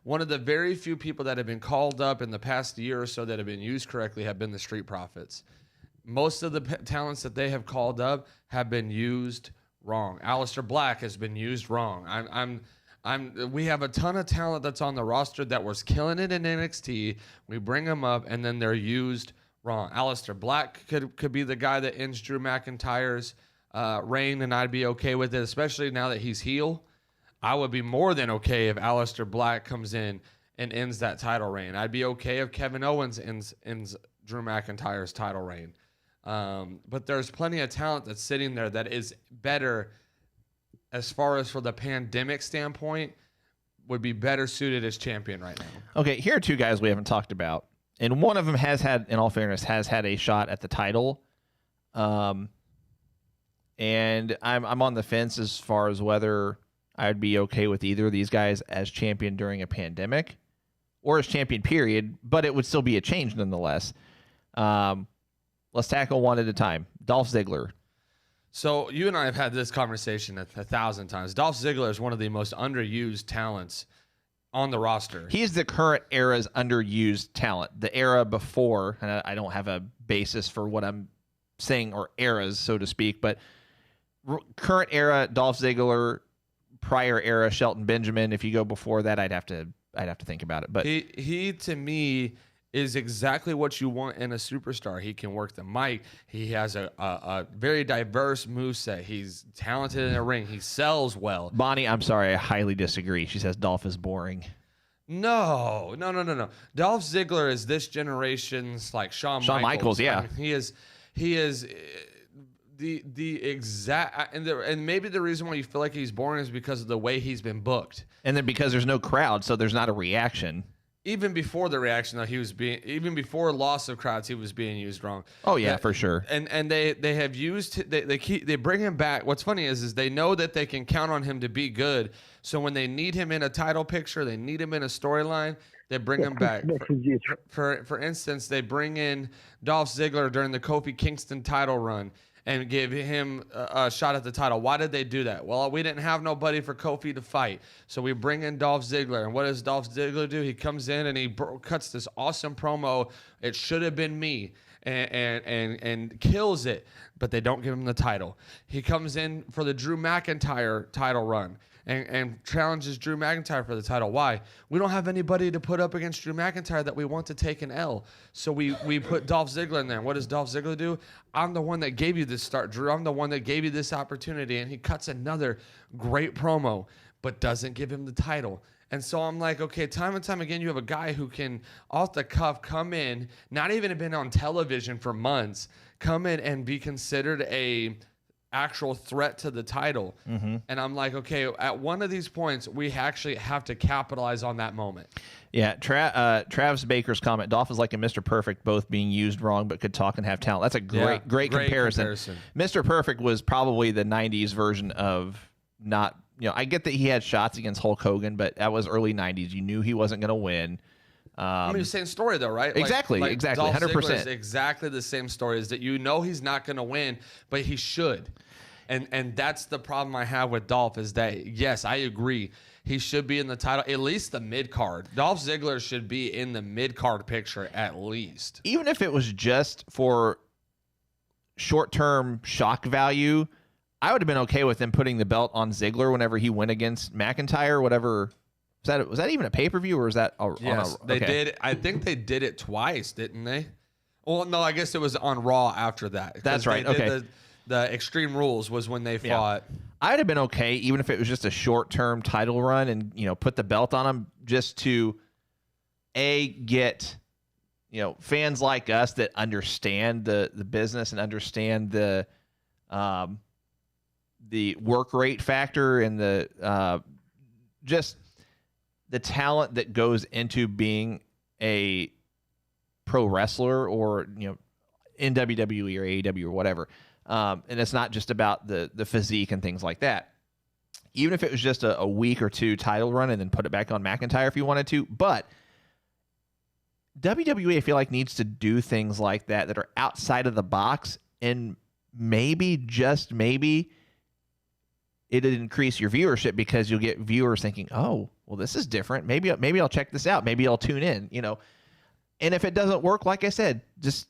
One of the very few people that have been called up in the past year or so that have been used correctly have been the Street Profits. Most of the talents that they have called up have been used wrong. Aleister Black has been used wrong. We have a ton of talent that's on the roster that was killing it in NXT. We bring them up and then they're used wrong. Aleister Black could be the guy that ends Drew McIntyre's reign, and I'd be okay with it, especially now that he's heel. I would be more than okay if Aleister Black comes in and ends that title reign. I'd be okay if Kevin Owens ends Drew McIntyre's title reign. But there's plenty of talent that's sitting there that is better as far as for the pandemic standpoint, would be better suited as champion right now. Okay, here are two guys we haven't talked about. And one of them has had, in all fairness, has had a shot at the title. And I'm on the fence as far as whether I'd be okay with either of these guys as champion during a pandemic or as champion period, but it would still be a change nonetheless. Let's tackle one at a time. Dolph Ziggler. So you and I have had this conversation 1,000 times. Dolph Ziggler is one of the most underused talents on the roster. He's the current era's underused talent. The era before, and I don't have a basis for what I'm saying, or eras, so to speak, but current era, Dolph Ziggler, prior era, Shelton Benjamin. If you go before that, I'd have to think about it. But he to me is exactly what you want in a superstar. He can work the mic. He has a very diverse moveset. He's talented in the ring. He sells well. Bonnie, I'm sorry, I highly disagree. She says Dolph is boring. No. Dolph Ziggler is this generation's like Shawn Michaels. Yeah. I mean, he is the exact, and maybe the reason why you feel like he's boring is because of the way he's been booked. And then because there's no crowd, so there's not a reaction. Even before the reaction, though, even before loss of crowds, he was being used wrong. Oh yeah, for sure. And they have used they bring him back. What's funny is they know that they can count on him to be good. So when they need him in a title picture, they need him in a storyline, they bring him back. For instance, they bring in Dolph Ziggler during the Kofi Kingston title run and give him a shot at the title. Why did they do that? Well, we didn't have nobody for Kofi to fight, so we bring in Dolph Ziggler. And what does Dolph Ziggler do? He comes in and he cuts this awesome promo. It should have been me, and kills it, but they don't give him the title. He comes in for the Drew McIntyre title run and challenges Drew McIntyre for the title. Why? We don't have anybody to put up against Drew McIntyre that we want to take an L. So we put Dolph Ziggler in there. What does Dolph Ziggler do? I'm the one that gave you this start, Drew. I'm the one that gave you this opportunity. And he cuts another great promo, but doesn't give him the title. And so I'm like, okay, time and time again, you have a guy who can, off the cuff, come in, not even been on television for months, come in and be considered a actual threat to the title. Mm-hmm. And I'm like, okay, at one of these points, we actually have to capitalize on that moment. Yeah, Travis Baker's comment, Dolph is like a Mr. Perfect, both being used wrong but could talk and have talent. That's a great comparison. Mr. Perfect was probably the 90s version of not, I get that he had shots against Hulk Hogan, but that was early 90s. You knew he wasn't going to win. I mean, same story though, right? Exactly, exactly, Dolph 100%. Ziggler is exactly the same story. Is that he's not going to win, but he should, and that's the problem I have with Dolph. Is that yes, I agree, he should be in the title, at least the mid card. Dolph Ziggler should be in the mid card picture at least, even if it was just for short term shock value. I would have been okay with them putting the belt on Ziggler whenever he went against McIntyre or whatever. Was that even a pay-per-view, or is that yes, they did. I think they did it twice, didn't they? Well, no, I guess it was on Raw after that. That's right. Okay. The Extreme Rules was when they fought. I'd have been okay even if it was just a short-term title run and, put the belt on him just to get, fans like us that understand the business and understand the work rate factor and the just the talent that goes into being a pro wrestler or, in WWE or AEW or whatever. And it's not just about the physique and things like that. Even if it was just a week or two title run and then put it back on McIntyre if you wanted to. But WWE, I feel like, needs to do things like that are outside of the box, and maybe, just maybe, it'd increase your viewership because you'll get viewers thinking, oh, well, this is different. Maybe I'll check this out. Maybe I'll tune in, And if it doesn't work, like I said, just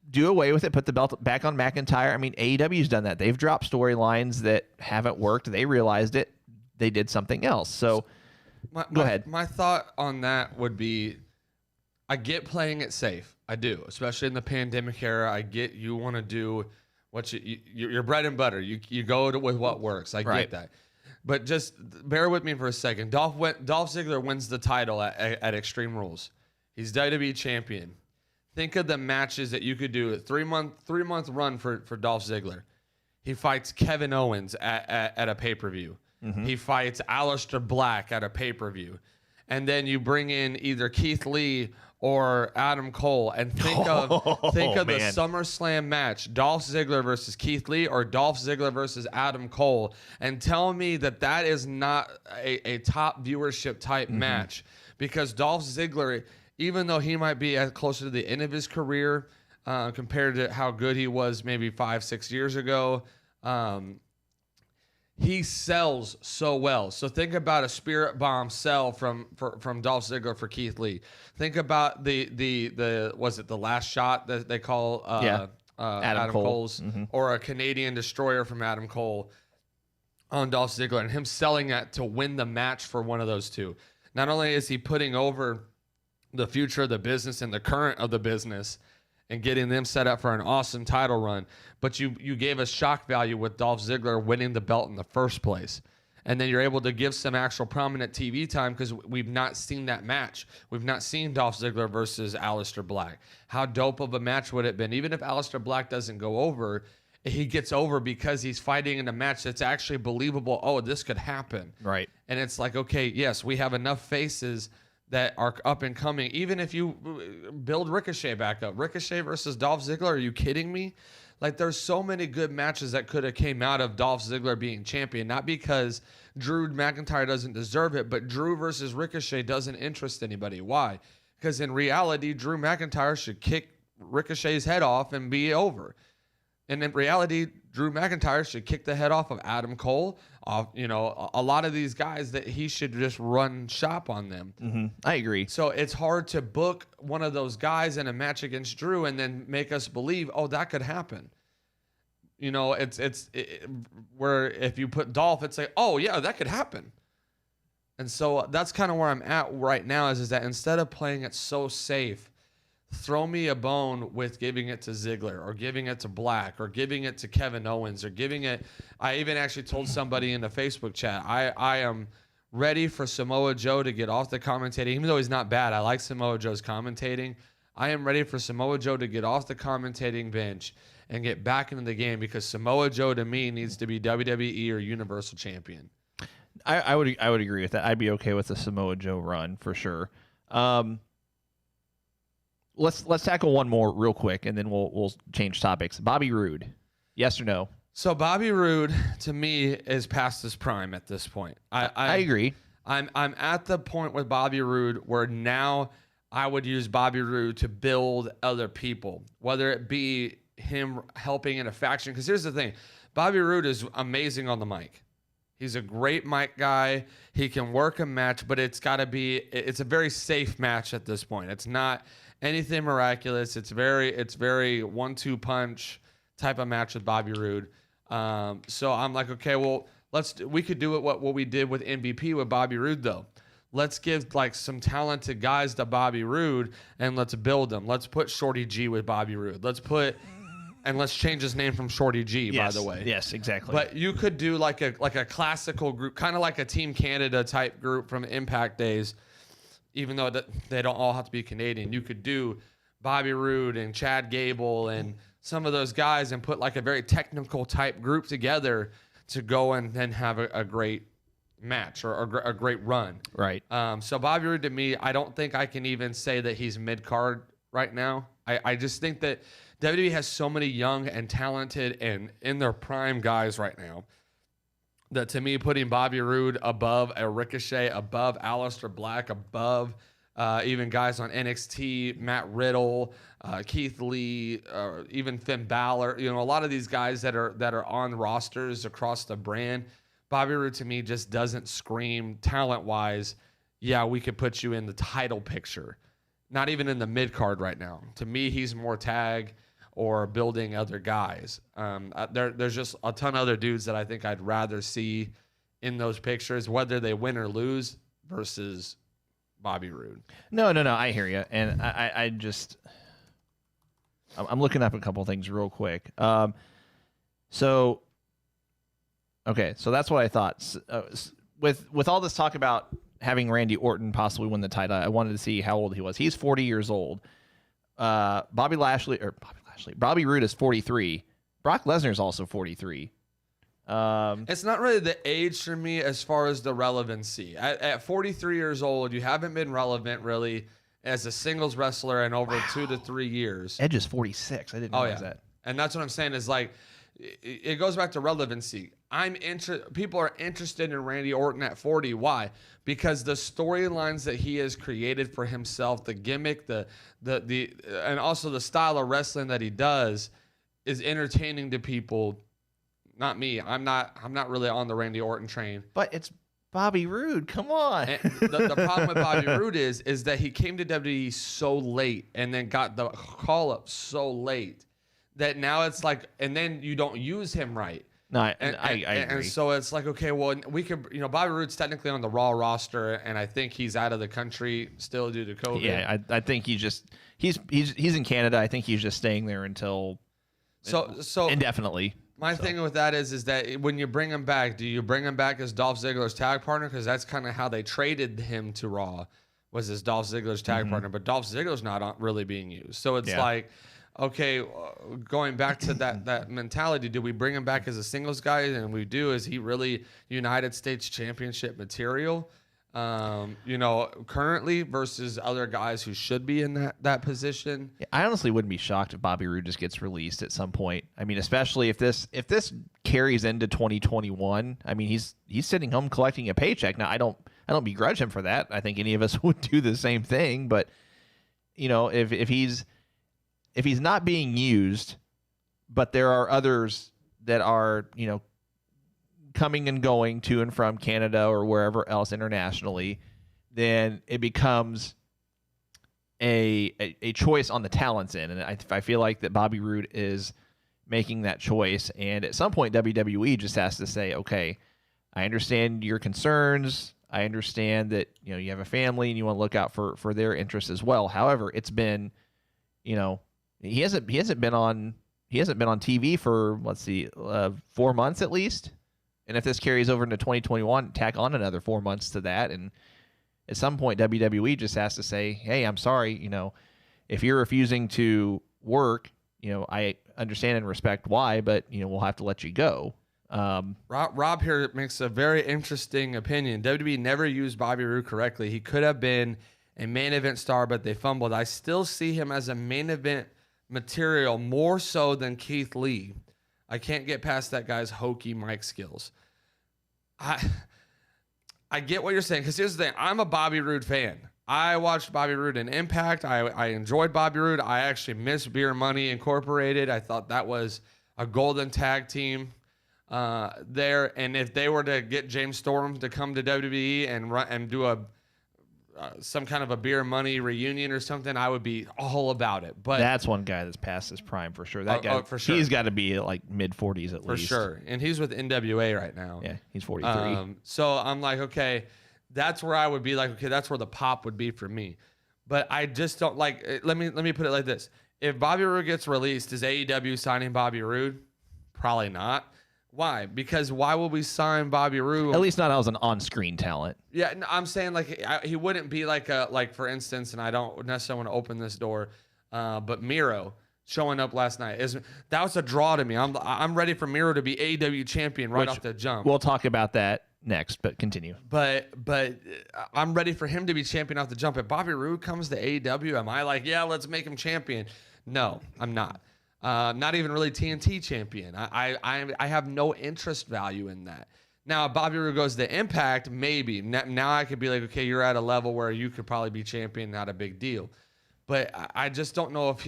do away with it. Put the belt back on McIntyre. I mean, AEW's done that. They've dropped storylines that haven't worked. They realized it. They did something else. So go ahead. My thought on that would be, I get playing it safe. I do, especially in the pandemic era. I get you want to do what your bread and butter. You go with what works. I get that. But just bear with me for a second. Dolph Ziggler wins the title at Extreme Rules. He's WWE champion. Think of the matches that you could do. A three-month run for Dolph Ziggler. He fights Kevin Owens at a pay-per-view. Mm-hmm. He fights Aleister Black at a pay-per-view. And then you bring in either Keith Lee or Adam Cole, and think of the SummerSlam match, Dolph Ziggler versus Keith Lee or Dolph Ziggler versus Adam Cole, and tell me that is not a top viewership type match, because Dolph Ziggler, even though he might be closer to the end of his career compared to how good he was maybe 5-6 years ago, he sells so well. So think about a Spirit Bomb sell from Dolph Ziggler for Keith Lee. Think about the was it the Last Shot that they call Adam Cole's, or a Canadian Destroyer from Adam Cole on Dolph Ziggler, and him selling that to win the match for one of those two. Not only is he putting over the future of the business and the current of the business and getting them set up for an awesome title run, but you gave us shock value with Dolph Ziggler winning the belt in the first place. And then you're able to give some actual prominent TV time, because we've not seen that match. We've not seen Dolph Ziggler versus Aleister Black. How dope of a match would it have been? Even if Aleister Black doesn't go over, he gets over because he's fighting in a match that's actually believable. Oh, this could happen. Right. And it's like, okay, yes, we have enough faces that are up and coming. Even if you build Ricochet back up. Ricochet versus Dolph Ziggler, are you kidding me? Like, there's so many good matches that could have came out of Dolph Ziggler being champion. Not because Drew McIntyre doesn't deserve it, but Drew versus Ricochet doesn't interest anybody. Why? Because in reality, Drew McIntyre should kick Ricochet's head off and be over. And in reality, Drew McIntyre should kick the head off of Adam Cole, off, a lot of these guys, that he should just run shop on them. Mm-hmm. I agree. So it's hard to book one of those guys in a match against Drew and then make us believe, oh, that could happen. It's where if you put Dolph, it's like, oh yeah, that could happen. And so that's kind of where I'm at right now, is that instead of playing it so safe, throw me a bone with giving it to Ziggler or giving it to Black or giving it to Kevin Owens or giving it. I even actually told somebody in the Facebook chat, I am ready for Samoa Joe to get off the commentating. Even though he's not bad, I like Samoa Joe's commentating. I am ready for Samoa Joe to get off the commentating bench and get back into the game, because Samoa Joe, to me, needs to be WWE or Universal Champion. I would agree with that. I'd be okay with the Samoa Joe run for sure. Let's tackle one more real quick, and then we'll change topics. Bobby Roode, yes or no? So Bobby Roode, to me, is past his prime at this point. I agree. I'm at the point with Bobby Roode where now I would use Bobby Roode to build other people, whether it be him helping in a faction. Because here's the thing, Bobby Roode is amazing on the mic. He's a great mic guy. He can work a match, but it's a very safe match at this point. It's not anything miraculous. It's very 1-2 punch type of match with Bobby Roode. So I'm like, okay, well, we could do it what we did with MVP with Bobby Roode, though. Let's give like some talented guys to Bobby Roode and let's build them. Let's put Shorty G with Bobby Roode. Let's change his name from Shorty G, yes, by the way. Yes, exactly. But you could do like a classical group, kind of like a Team Canada type group from Impact days. Even though they don't all have to be Canadian, you could do Bobby Roode and Chad Gable and some of those guys and put like a very technical type group together to go and then have a great match or a great run. Right. So Bobby Roode, to me, I don't think I can even say that he's mid-card right now. I just think that WWE has so many young and talented and in their prime guys right now that, to me, putting Bobby Roode above a Ricochet, above Aleister Black, above even guys on NXT, Matt Riddle, Keith Lee, even Finn Balor. You know, a lot of these guys that are on rosters across the brand. Bobby Roode to me just doesn't scream talent-wise. Yeah, we could put you in the title picture. Not even in the mid card right now. To me, he's more tag or building other guys. There's just a ton of other dudes that I think I'd rather see in those pictures, whether they win or lose, versus Bobby Roode. No. I hear you, and I'm looking up a couple things real quick. So that's what I thought. With all this talk about having Randy Orton possibly win the title, I wanted to see how old he was. He's 40 years old. Bobby Roode is 43. Brock Lesnar is also 43. It's not really the age for me as far as the relevancy. At 43 years old, you haven't been relevant really as a singles wrestler in over 2 to 3 years. Edge is 46. I didn't realize that. And that's what I'm saying is like, it goes back to relevancy. People are interested in Randy Orton at 40. Why? Because the storylines that he has created for himself, the gimmick, and also the style of wrestling that he does is entertaining to people. Not me. I'm not really on the Randy Orton train. But it's Bobby Roode. Come on. And the problem with Bobby Roode is that he came to WWE so late and then got the call up so late that now it's like, and then you don't use him right. No, I agree. agree. So it's like, okay, well, we could, Bobby Roode's technically on the Raw roster, and I think he's out of the country still due to COVID. Yeah, I think he's in Canada. I think he's just staying there until indefinitely. My thing with that is that when you bring him back, do you bring him back as Dolph Ziggler's tag partner? Because that's kind of how they traded him to Raw, was as Dolph Ziggler's tag partner. But Dolph Ziggler's not really being used. So it's like, okay, going back to that mentality, do we bring him back as a singles guy? And we do. Is he really United States Championship material? Currently versus other guys who should be in that position. Yeah, I honestly wouldn't be shocked if Bobby Roode just gets released at some point. I mean, especially if this carries into 2021. I mean, he's sitting home collecting a paycheck. Now, I don't begrudge him for that. I think any of us would do the same thing. But if he's not being used, but there are others that are coming and going to and from Canada or wherever else internationally, then it becomes a choice on the talent's end. And I feel like that Bobby Roode is making that choice. And at some point, WWE just has to say, okay, I understand your concerns. I understand that you have a family and you want to look out for their interests as well. However, it's been, he hasn't been on TV for 4 months at least. And if this carries over into 2021, tack on another 4 months to that. And at some point, WWE just has to say, hey, I'm sorry, if you're refusing to work, I understand and respect why, but, we'll have to let you go. Rob here makes a very interesting opinion. WWE never used Bobby Roode correctly. He could have been a main event star, but they fumbled. I still see him as a main event material more so than Keith Lee. I can't get past that guy's hokey mic skills. I get what you're saying, because here's the thing. I'm a Bobby Roode fan. I watched Bobby Roode in Impact. I enjoyed Bobby Roode. I actually miss Beer Money Incorporated. I thought that was a golden tag team there. And if they were to get James Storm to come to WWE and do some kind of a Beer Money reunion or something, I would be all about it. But that's one guy that's past his prime for sure. That guy, for sure. He's got to be like mid 40s at least. For sure. And he's with NWA right now. Yeah, he's 43. So I'm like, okay, that's where I would be like, okay, that's where the pop would be for me. But I just don't like. Let me put it like this: if Bobby Roode gets released, is AEW signing Bobby Roode? Probably not. Why? Because why would we sign Bobby Roode? At least not as an on-screen talent. Yeah, no, I'm saying like he wouldn't be like for instance, and I don't necessarily want to open this door, but Miro showing up last night that was a draw to me. I'm ready for Miro to be AEW champion off the jump. We'll talk about that next, but continue. But I'm ready for him to be champion off the jump. If Bobby Roode comes to AEW, am I like, yeah, let's make him champion? No, I'm not. Not even really TNT champion. I have no interest value in that. Now, if Bobby Roode goes to Impact, maybe. Now I could be like, okay, you're at a level where you could probably be champion, not a big deal. But I just don't know if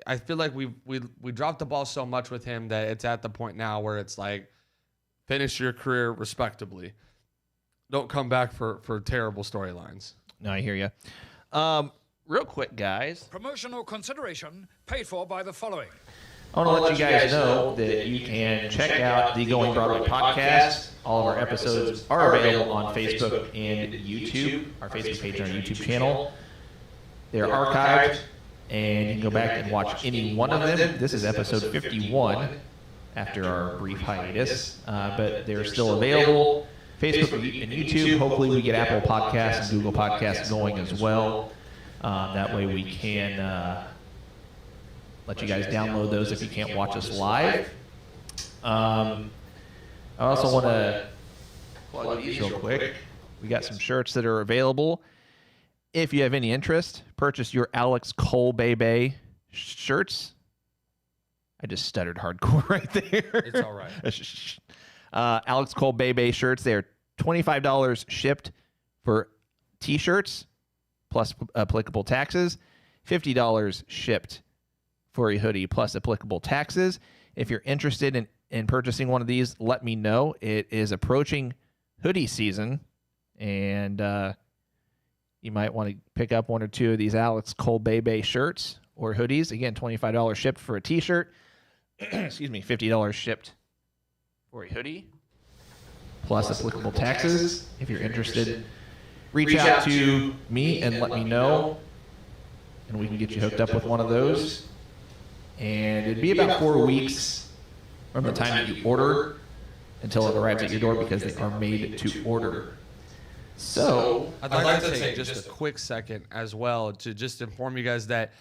I feel like we dropped the ball so much with him that it's at the point now where it's like, finish your career respectably. Don't come back for terrible storylines. No, I hear you. Real quick, guys. Promotional consideration paid for by the following. I want to let you guys know that you can check out the Going Broadway podcast. All of our episodes are available on Facebook and YouTube, our Facebook page and our YouTube channel. They're archived, and you can go back and watch any one of them. This is episode 51 after our brief hiatus, but they're still available. Facebook and YouTube. Hopefully we get Apple Podcasts and Google Podcasts going as well. That way we can let you guys download those if you can't watch us live. I also want to plug these real quick. We got some shirts that are available. If you have any interest, purchase your Alex Cole Bebe shirts. I just stuttered hardcore right there. It's all right. Alex Cole Bebe shirts. They're $25 shipped for T-shirts plus applicable taxes. $50 shipped for a hoodie plus applicable taxes. If you're interested in purchasing one of these, let me know. It is approaching hoodie season, and you might want to pick up one or two of these Alex Cole Bebe shirts or hoodies. Again, $25 shipped for a T-shirt. Excuse me, $50 shipped for a hoodie plus applicable taxes. If you're interested, reach out to me and let me know, and we can get you hooked up with one of those. And it'd be about 4 weeks from the time that you order until it arrives at your door, because they are made to order. So I'd like to take just a quick second as well to just inform you guys that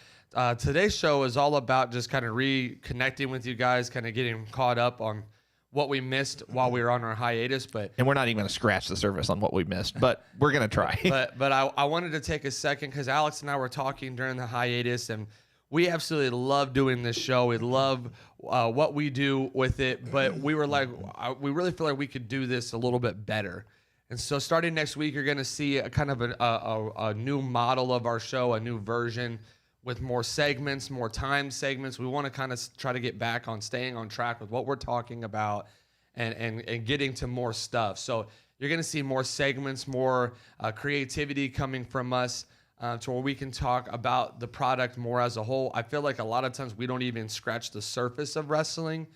today's show is all about just kind of reconnecting with you guys, kind of getting caught up on what we missed while we were on our hiatus. And we're not even going to scratch the surface on what we missed, but we're going to try. but I wanted to take a second because Alex and I were talking during the hiatus, and we absolutely love doing this show. We love what we do with it, but we were like, we really feel like we could do this a little bit better. And so starting next week, you're going to see a kind of a new model of our show, a new version with more segments, more time segments. We want to kind of try to get back on staying on track with what we're talking about and getting to more stuff. So you're going to see more segments, more creativity coming from us to where we can talk about the product more as a whole. I feel like a lot of times we don't even scratch the surface of wrestling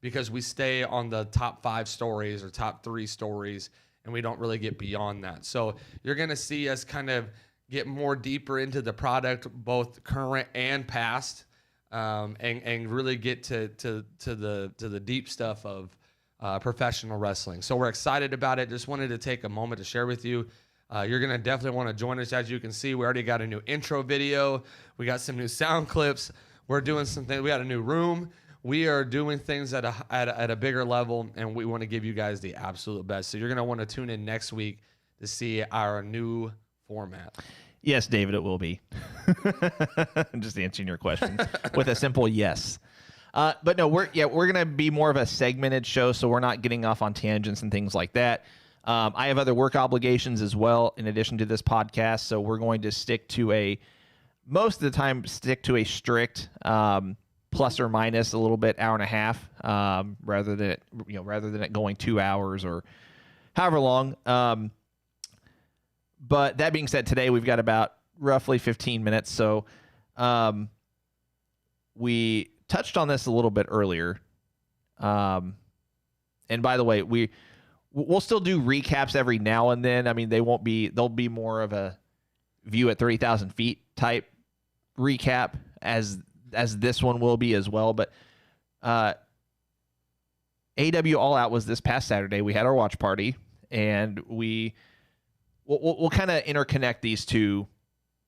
because we stay on the top 5 stories or top 3 stories, and we don't really get beyond that. So you're going to see us kind of get more deeper into the product, both current and past, and really get to the deep stuff of professional wrestling. So we're excited about it. Just wanted to take a moment to share with you. You're going to definitely want to join us. As you can see, we already got a new intro video. We got some new sound clips. We're doing some things. We got a new room. We are doing things at a bigger level, and we want to give you guys the absolute best. So you're going to want to tune in next week to see our new format. Yes, David, it will be. I'm just answering your question with a simple yes. But no, we're going to be more of a segmented show, so we're not getting off on tangents and things like that. I have other work obligations as well in addition to this podcast, so we're going to stick to most of the time stick to a strict plus or minus a little bit hour and a half, rather than it going 2 hours or however long. But that being said, today we've got about roughly 15 minutes. So we touched on this a little bit earlier. And by the way, we'll still do recaps every now and then. I mean, they'll be more of a view at 30,000 feet type recap as this one will be as well. But AEW All Out was this past Saturday. We had our watch party, and we'll kind of interconnect these two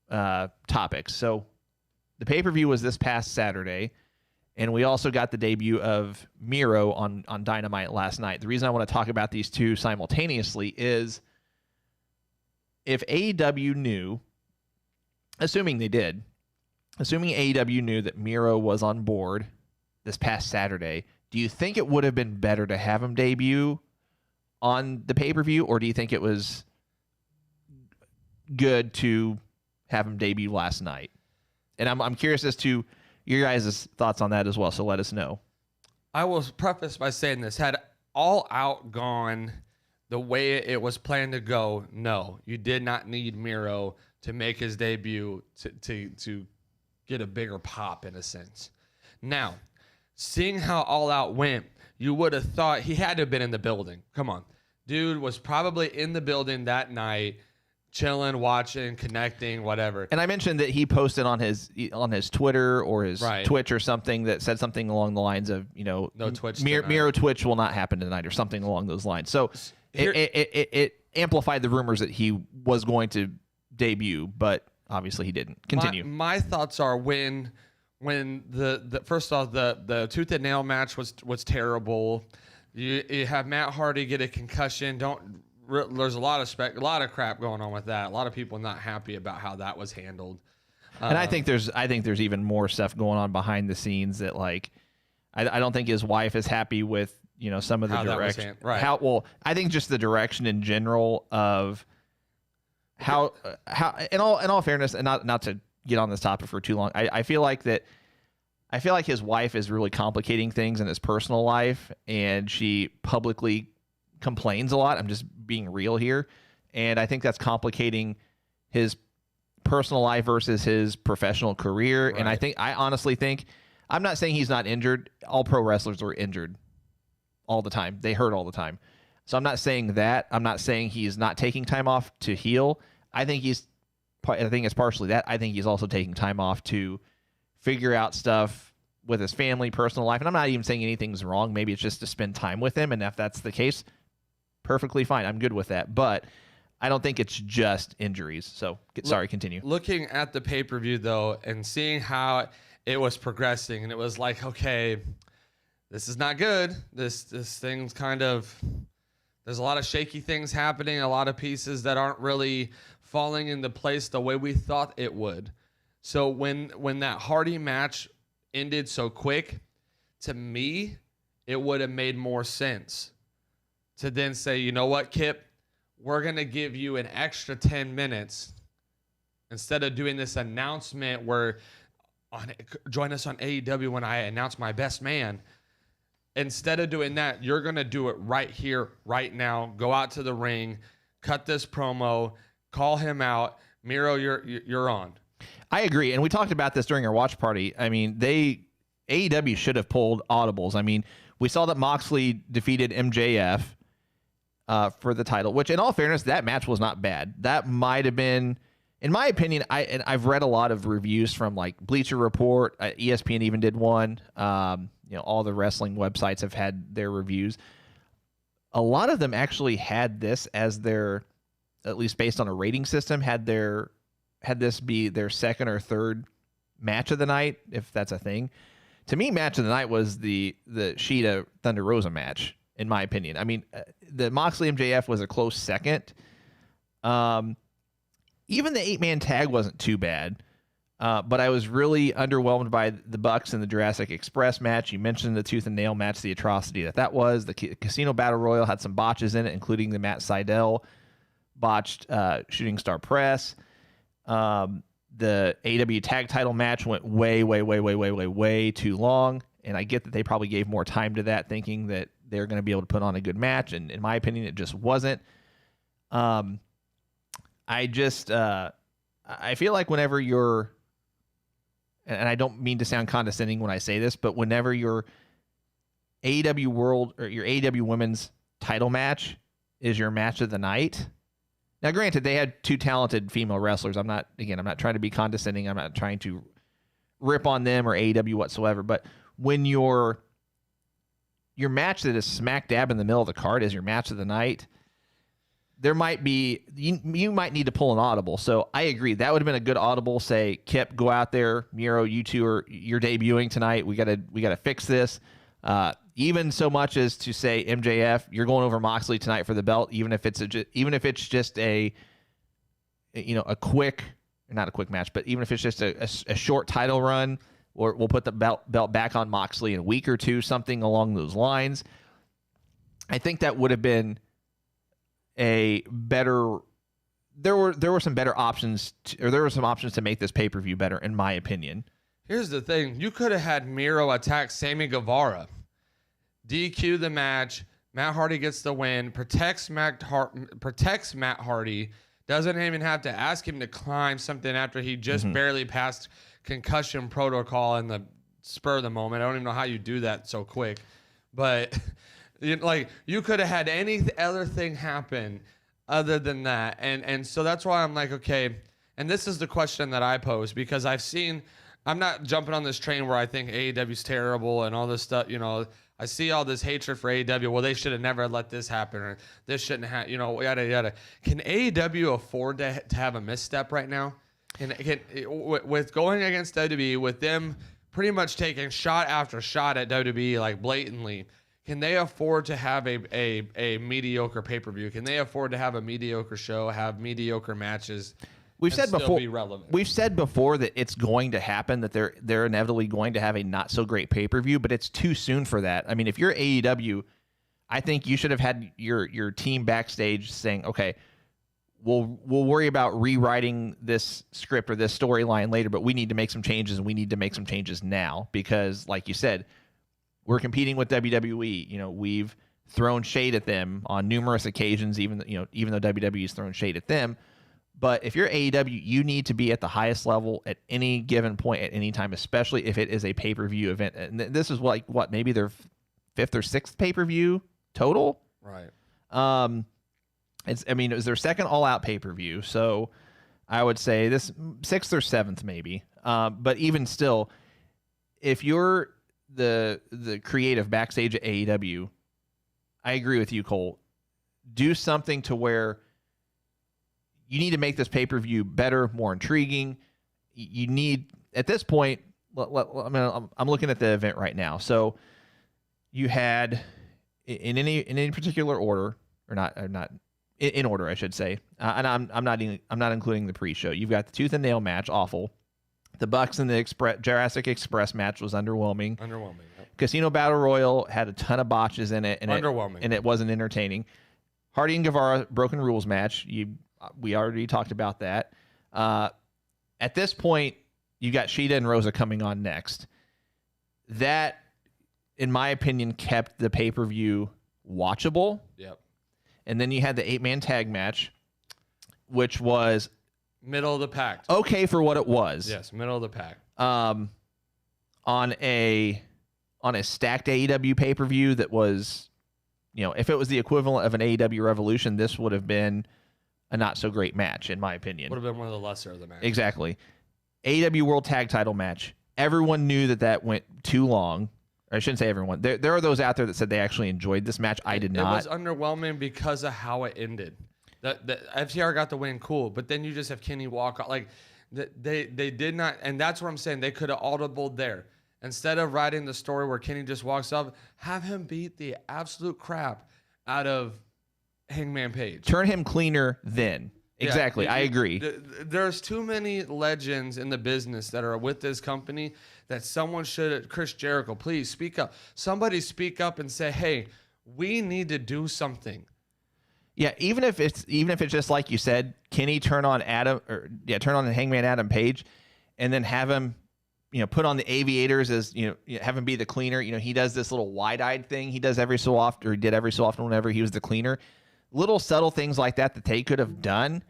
topics. So the pay-per-view was this past Saturday, and we also got the debut of Miro on Dynamite last night. The reason I want to talk about these two simultaneously is if AEW knew, assuming AEW knew that Miro was on board this past Saturday, do you think it would have been better to have him debut on the pay-per-view, or do you think it was good to have him debut last night? And I'm curious as to your guys' thoughts on that as well, so let us know. I will preface by saying this. Had All Out gone the way it was planned to go, no, you did not need Miro to make his debut to get a bigger pop in a sense. Now, seeing how All Out went, you would have thought he had to have been in the building. Come on. Dude was probably in the building that night, chilling, watching, connecting, whatever. And I mentioned that he posted on his Twitter or his Right. Twitch or something that said something along the lines of, No Twitch Miro Twitch will not happen tonight, or something along those lines. So it amplified the rumors that he was going to debut, but obviously he didn't. Continue. My thoughts are when the first off, the tooth and nail match was terrible. You have Matt Hardy get a concussion. There's a lot of crap going on with that. A lot of people not happy about how that was handled. And I think there's even more stuff going on behind the scenes that, like, I don't think his wife is happy with, some of the How that was direction. right. I think just the direction in general of how in all fairness, and not to get on this topic for too long, I feel like his wife is really complicating things in his personal life, and she publicly complains a lot. I'm just being real here, and I think that's complicating his personal life versus his professional career. Right. And I honestly think, I'm not saying he's not injured. All pro wrestlers are injured all the time. They hurt all the time. So I'm not saying that. I'm not saying he's not taking time off to heal. I think it's partially that. I think he's also taking time off to figure out stuff with his family, personal life. And I'm not even saying anything's wrong. Maybe it's just to spend time with him. And if that's the case, perfectly fine. I'm good with that. But I don't think it's just injuries. So, sorry, continue. Looking at the pay-per-view, though, and seeing how it was progressing, and it was like, okay, this is not good. This thing's kind of, there's a lot of shaky things happening, a lot of pieces that aren't really falling into place the way we thought it would. So when that Hardy match ended so quick, to me, it would have made more sense to then say, you know what, Kip, we're going to give you an extra 10 minutes instead of doing this announcement where join us on AEW when I announce my best man. Instead of doing that, you're going to do it right here, right now. Go out to the ring, cut this promo, call him out. Miro, you're on. I agree. And we talked about this during our watch party. I mean, AEW should have pulled audibles. I mean, we saw that Moxley defeated MJF for the title, which in all fairness, that match was not bad. That might have been, in my opinion, I've read a lot of reviews from like Bleacher Report, ESPN even did one. All the wrestling websites have had their reviews. A lot of them actually had this as their, at least based on a rating system, had this be their second or third match of the night, if that's a thing. To me, match of the night was the Shida Thunder Rosa match, in my opinion. I mean, the Moxley MJF was a close second. Even the 8-man tag wasn't too bad. But I was really underwhelmed by the Bucks and the Jurassic Express match. You mentioned the tooth and nail match, the atrocity that was. The Casino Battle Royal had some botches in it, including the Matt Sydal botched Shooting Star Press. The AEW tag title match went way too long. And I get that they probably gave more time to that, thinking that they're going to be able to put on a good match. And in my opinion, it just wasn't. I feel like whenever you're, and I don't mean to sound condescending when I say this, but whenever your AEW World or your AEW Women's title match is your match of the night. Now, granted, they had two talented female wrestlers. I'm not trying to be condescending. I'm not trying to rip on them or AEW whatsoever. But when your match that is smack dab in the middle of the card is your match of the night, there might be, you might need to pull an audible. So I agree. That would have been a good audible. Say, Kip, go out there. Miro, you two you're debuting tonight. We gotta fix this. Even so much as to say, MJF, you're going over Moxley tonight for the belt, even if it's just a quick, not a quick match, but even if it's just a short title run, or we'll put the belt back on Moxley in a week or two, something along those lines. I think that would have been a better. There were some better options, or there were some options to make this pay-per-view better, in my opinion. Here's the thing: you could have had Miro attack Sammy Guevara, DQ the match. Matt Hardy gets the win, protects Matt Hardy. Doesn't even have to ask him to climb something after he just barely passed concussion protocol in the spur of the moment. I don't even know how you do that so quick, but you could have had any other thing happen other than that, and so that's why I'm like, okay. And this is the question that I pose, because I'm not jumping on this train where I think AEW's terrible and all this stuff. I see all this hatred for AEW. Well, they should have never let this happen, or this shouldn't have, yada, yada. Can AEW afford to have a misstep right now? With going against WWE, with them pretty much taking shot after shot at WWE, like blatantly, can they afford to have a mediocre pay-per-view? Can they afford to have a mediocre show, have mediocre matches? We've said before. Be relevant? We've said before that it's going to happen, that they're inevitably going to have a not so great pay-per-view, but it's too soon for that. I mean, if you're AEW, I think you should have had your team backstage saying, okay, we'll worry about rewriting this script or this storyline later, but we need to make some changes, and we need to make some changes now, because like you said, we're competing with WWE. We've thrown shade at them on numerous occasions, even though WWE's thrown shade at them. But if you're AEW, you need to be at the highest level at any given point at any time, especially if it is a pay-per-view event. And this is maybe their 5th or 6th pay-per-view total? Right. It was their second all-out pay-per-view, so I would say this 6th or 7th maybe. But even still, if you're the creative backstage at AEW, I agree with you, Cole. Do something to where you need to make this pay-per-view better, more intriguing. You need, at this point, I'm looking at the event right now. So you had, in any particular order, or not in order, I should say. And I'm not including the pre-show. You've got the tooth and nail match, awful. The Bucks and the Jurassic Express match was underwhelming. Yep. Casino Battle Royal had a ton of botches in it, and underwhelming, it wasn't entertaining. Hardy and Guevara Broken Rules match. We already talked about that. At this point, you got Shida and Rosa coming on next. That, in my opinion, kept the pay-per-view watchable. Yep. And then you had the 8-man tag match, which was middle of the pack. Okay for what it was. Yes, middle of the pack. On a stacked AEW pay-per-view that was, if it was the equivalent of an AEW Revolution, this would have been a not so great match, in my opinion. Would have been one of the lesser of the matches. Exactly. AEW World Tag Title match. Everyone knew that went too long. I shouldn't say everyone. There are those out there that said they actually enjoyed this match. I did not. It was underwhelming because of how it ended. The FTR got the win, cool, but then you just have Kenny walk out. Like they did not, and that's what I'm saying. They could have audibled there. Instead of writing the story where Kenny just walks up, have him beat the absolute crap out of Hangman Page. Turn him cleaner then. Exactly. I agree. There's too many legends in the business that are with this company that someone should, Chris Jericho, please speak up. Somebody speak up and say, hey, we need to do something. Yeah, even if it's just like you said, Kenny turn on Hangman Adam Page, and then have him, put on the aviators as have him be the cleaner. He does this little wide-eyed thing he does every so often, or he did every so often whenever he was the cleaner. Little subtle things like that they could have done,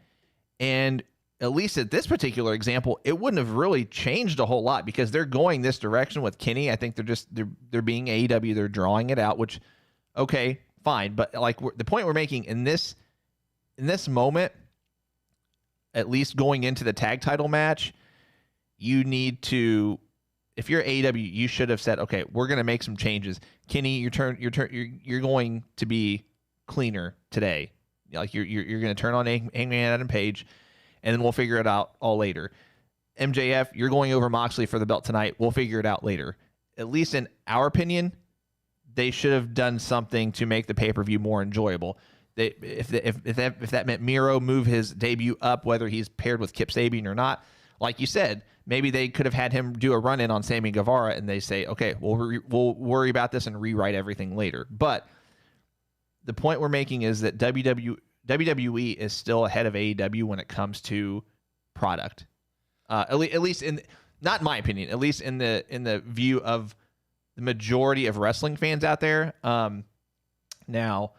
and at least at this particular example, it wouldn't have really changed a whole lot because they're going this direction with Kenny. I think they're being AEW, they're drawing it out, which okay, fine, but like the point we're making in this moment, at least going into the tag title match, you need to, if you're AEW, you should have said, okay, we're going to make some changes. Kenny, you're going to be cleaner today. Like you're going to turn on Hangman Adam Page, and then we'll figure it out all later. MJF, you're going over Moxley for the belt tonight. We'll figure it out later. At least in our opinion, they should have done something to make the pay-per-view more enjoyable. If that meant Miro move his debut up, whether he's paired with Kip Sabian or not, like you said, maybe they could have had him do a run-in on Sammy Guevara, and they say, okay, we'll worry about this and rewrite everything later. But the point we're making is that WWE WWE is still ahead of AEW when it comes to product. At least in, not in my opinion, at least in the view of the majority of wrestling fans out there. Now,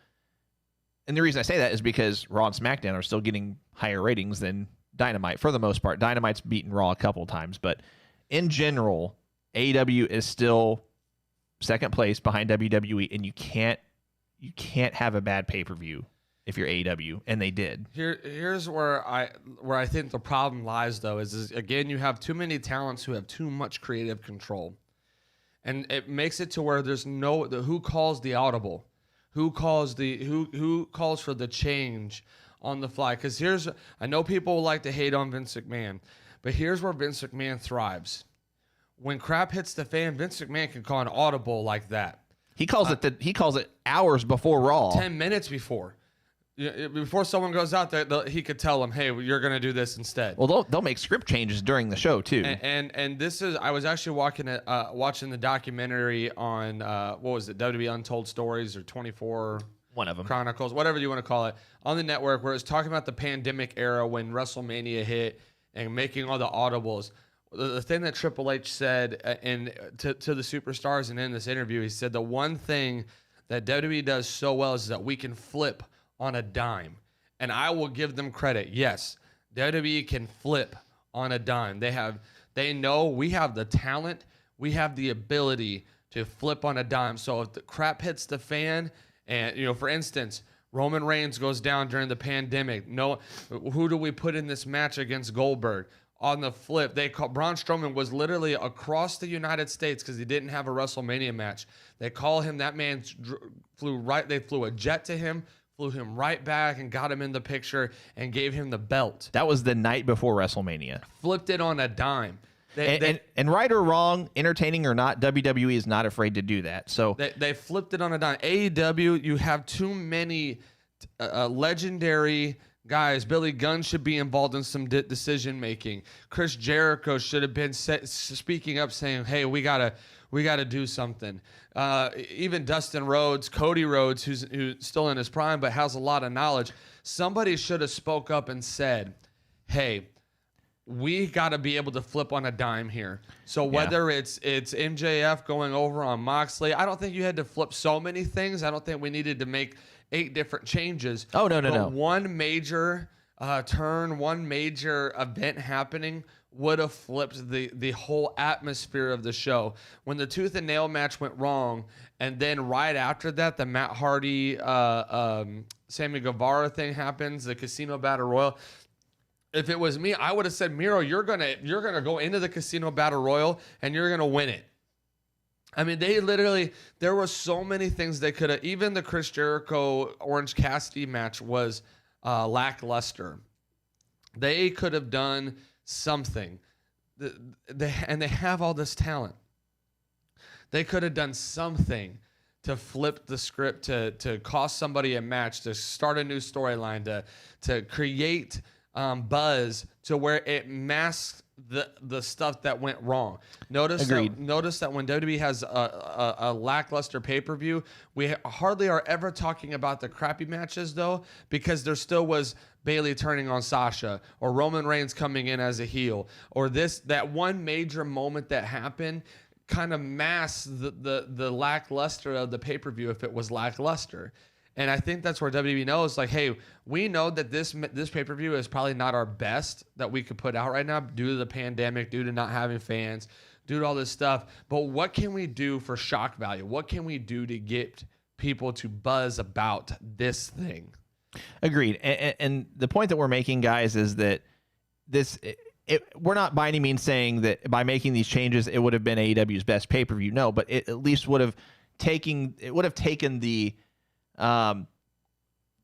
and the reason I say that is because Raw and SmackDown are still getting higher ratings than Dynamite for the most part. Dynamite's beaten Raw a couple times, but in general, AEW is still second place behind WWE, and you can't have a bad pay-per-view if you're AEW, and they did. Here's where I think the problem lies, though, is again, you have too many talents who have too much creative control, and it makes it to where there's who calls the audible, who calls for the change on the fly. Because I know people like to hate on Vince McMahon, but here's where Vince McMahon thrives. When crap hits the fan, Vince McMahon can call an audible like that. He calls it hours before Raw. 10 minutes before. Before someone goes out there, he could tell them, "Hey, you're going to do this instead." Well, they'll make script changes during the show too. And this is, I was actually watching the documentary on what was it, WWE Untold Stories or 24 One of them. Chronicles, whatever you want to call it, on the network, where it's talking about the pandemic era when WrestleMania hit and making all the audibles. The thing that Triple H said to the superstars and in this interview, he said the one thing that WWE does so well is that we can flip on a dime. And I will give them credit. Yes, WWE can flip on a dime. They know we have the talent, we have the ability to flip on a dime. So if the crap hits the fan, and for instance, Roman Reigns goes down during the pandemic, who do we put in this match against Goldberg? On the flip, Braun Strowman was literally across the United States because he didn't have a WrestleMania match. They call him, that man they flew a jet to him, flew him right back and got him in the picture and gave him the belt. That was the night before WrestleMania. Flipped it on a dime. And right or wrong, entertaining or not, WWE is not afraid to do that. So they flipped it on a dime. AEW, you have too many legendary guys. Billy Gunn should be involved in some decision making. Chris Jericho should have been speaking up, saying, "Hey, we gotta do something." Even Dustin Rhodes, Cody Rhodes, who's still in his prime but has a lot of knowledge. Somebody should have spoke up and said, "Hey, we got to be able to flip on a dime here." So whether it's MJF going over on Moxley, I don't think you had to flip so many things. I don't think we needed to make 8 different changes. Oh, no. One major turn, one major event happening would have flipped the whole atmosphere of the show. When the tooth and nail match went wrong, and then right after that, the Matt Hardy, Sammy Guevara thing happens, the Casino Battle Royal. If it was me, I would have said, "Miro, you're gonna go into the Casino Battle Royal and you're gonna win it." I mean, there were so many things they could have. Even the Chris Jericho Orange Cassidy match was lackluster. They could have done something. They have all this talent. They could have done something to flip the script, to cost somebody a match, to start a new storyline, to create buzz to where it masks the stuff that went wrong. Notice that when WWE has a lackluster pay-per-view, we hardly are ever talking about the crappy matches, though, because there still was Bayley turning on Sasha, or Roman Reigns coming in as a heel, or that one major moment that happened kind of masks the lackluster of the pay-per-view if it was lackluster. And I think that's where WWE knows, like, hey, we know that this pay-per-view is probably not our best that we could put out right now due to the pandemic, due to not having fans, due to all this stuff. But what can we do for shock value? What can we do to get people to buzz about this thing? Agreed. And the point that we're making, guys, is that we're not by any means saying that by making these changes, it would have been AEW's best pay-per-view. No, but it at least would have taken the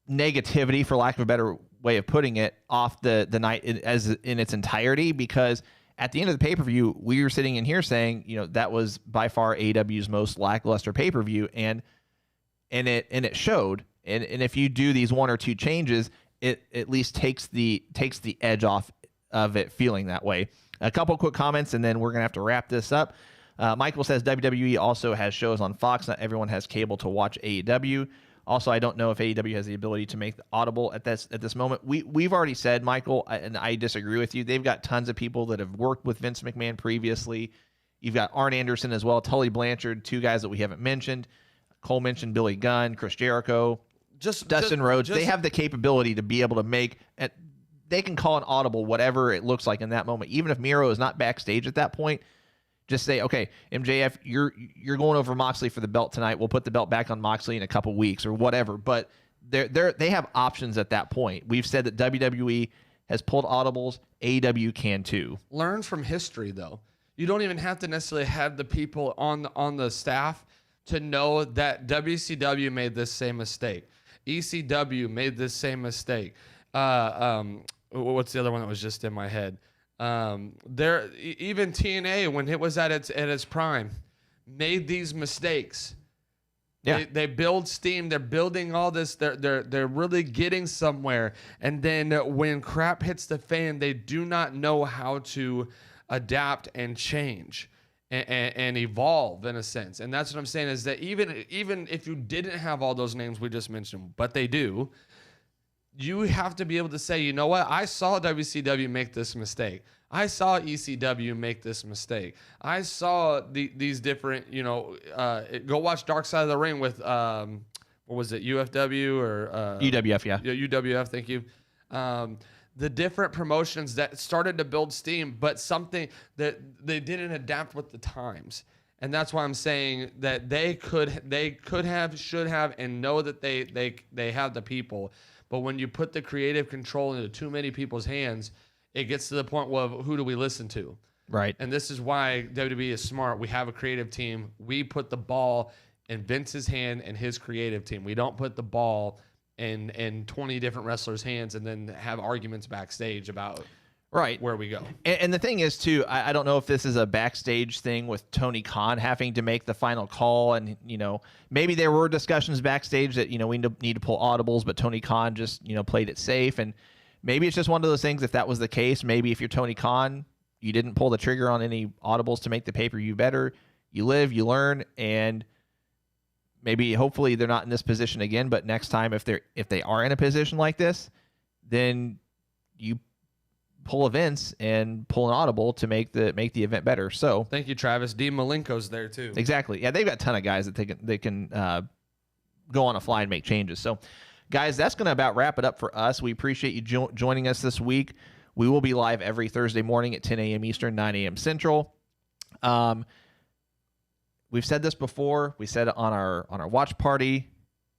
negativity, for lack of a better way of putting it, off the night in its entirety, because at the end of the pay-per-view, we were sitting in here saying, that was by far AEW's most lackluster pay-per-view, and it showed. And if you do these 1 or 2 changes, it at least takes the edge off of it feeling that way. A couple quick comments, and then we're gonna have to wrap this up. Michael says WWE also has shows on Fox. Not everyone has cable to watch AEW. Also, I don't know if AEW has the ability to make the audible at this moment. We've already said, Michael, and I disagree with you. They've got tons of people that have worked with Vince McMahon previously. You've got Arn Anderson as well, Tully Blanchard, two guys that we haven't mentioned. Cole mentioned Billy Gunn, Chris Jericho, Dustin Rhodes. They have the capability to be able to make it. They can call an audible whatever it looks like in that moment. Even if Miro is not backstage at that point, just say, okay, MJF, you're going over Moxley for the belt tonight. We'll put the belt back on Moxley in a couple weeks or whatever. But they have options at that point. We've said that WWE has pulled audibles. AEW can too. Learn from history, though. You don't even have to necessarily have the people on the staff to know that WCW made this same mistake. ECW made this same mistake. What's the other one that was just in my head? Even TNA, when it was at its prime, made these mistakes. Yeah. They build steam. They're building all this. They're really getting somewhere. And then when crap hits the fan, they do not know how to adapt and change and evolve in a sense. And that's what I'm saying is that even if you didn't have all those names we just mentioned, but they do, you have to be able to say, you know what? I saw WCW make this mistake. I saw ECW make this mistake. I saw these different, go watch Dark Side of the Ring with, what was it, UFW or? UWF, yeah. UWF, thank you. The different promotions that started to build steam, but something that they didn't adapt with the times. And that's why I'm saying that they could have, should have, and know that they have the people. But when you put the creative control into too many people's hands, it gets to the point of who do we listen to? Right. And this is why WWE is smart. We have a creative team. We put the ball in Vince's hand and his creative team. We don't put the ball in 20 different wrestlers' hands and then have arguments backstage about where we go. And the thing is, too, I don't know if this is a backstage thing with Tony Khan having to make the final call. And, maybe there were discussions backstage that, we need to pull audibles, but Tony Khan just, played it safe. And maybe it's just one of those things. If that was the case, maybe if you're Tony Khan, you didn't pull the trigger on any audibles to make the pay-per-view better. You live, you learn, and maybe hopefully they're not in this position again. But next time, if they are in a position like this, then you pull events and pull an audible to make the event better. So thank you, Travis. Dean Malenko's there too. Exactly. Yeah, they've got a ton of guys that they can go on a fly and make changes. So, guys, that's going to about wrap it up for us. We appreciate you joining us this week. We will be live every Thursday morning at 10 a.m. Eastern, 9 a.m. Central. We've said this before. We said it on our watch party.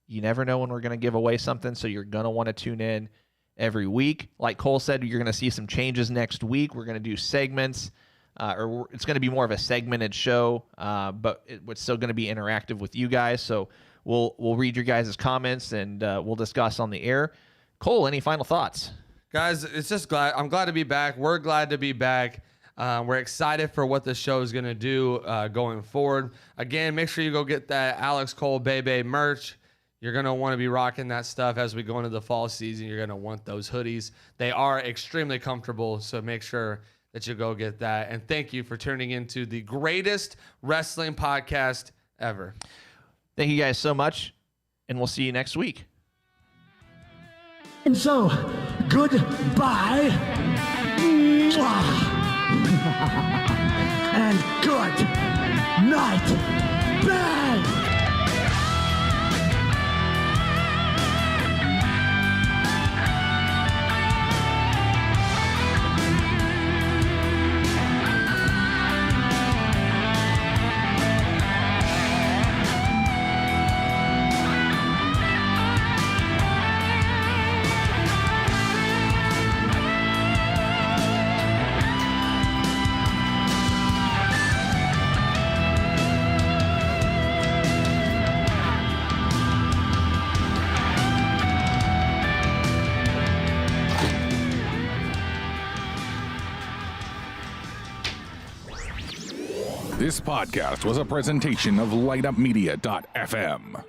You never know when we're going to give away something, so you're going to want to tune in every week. Like Cole said, you're going to see some changes next week. We're going to do segments, or it's going to be more of a segmented show, but it's still going to be interactive with you guys. So we'll read your guys' comments and we'll discuss on the air. Cole, any final thoughts? Guys, I'm glad to be back. We're glad to be back. We're excited for what the show is going to do going forward. Again, make sure you go get that Alex Cole Bebe merch. You're going to want to be rocking that stuff as we go into the fall season. You're going to want those hoodies. They are extremely comfortable, so make sure that you go get that. And thank you for tuning into the greatest wrestling podcast ever. Thank you guys so much, and we'll see you next week. And so, goodbye. And good night, bang! This podcast was a presentation of LightUpMedia.fm.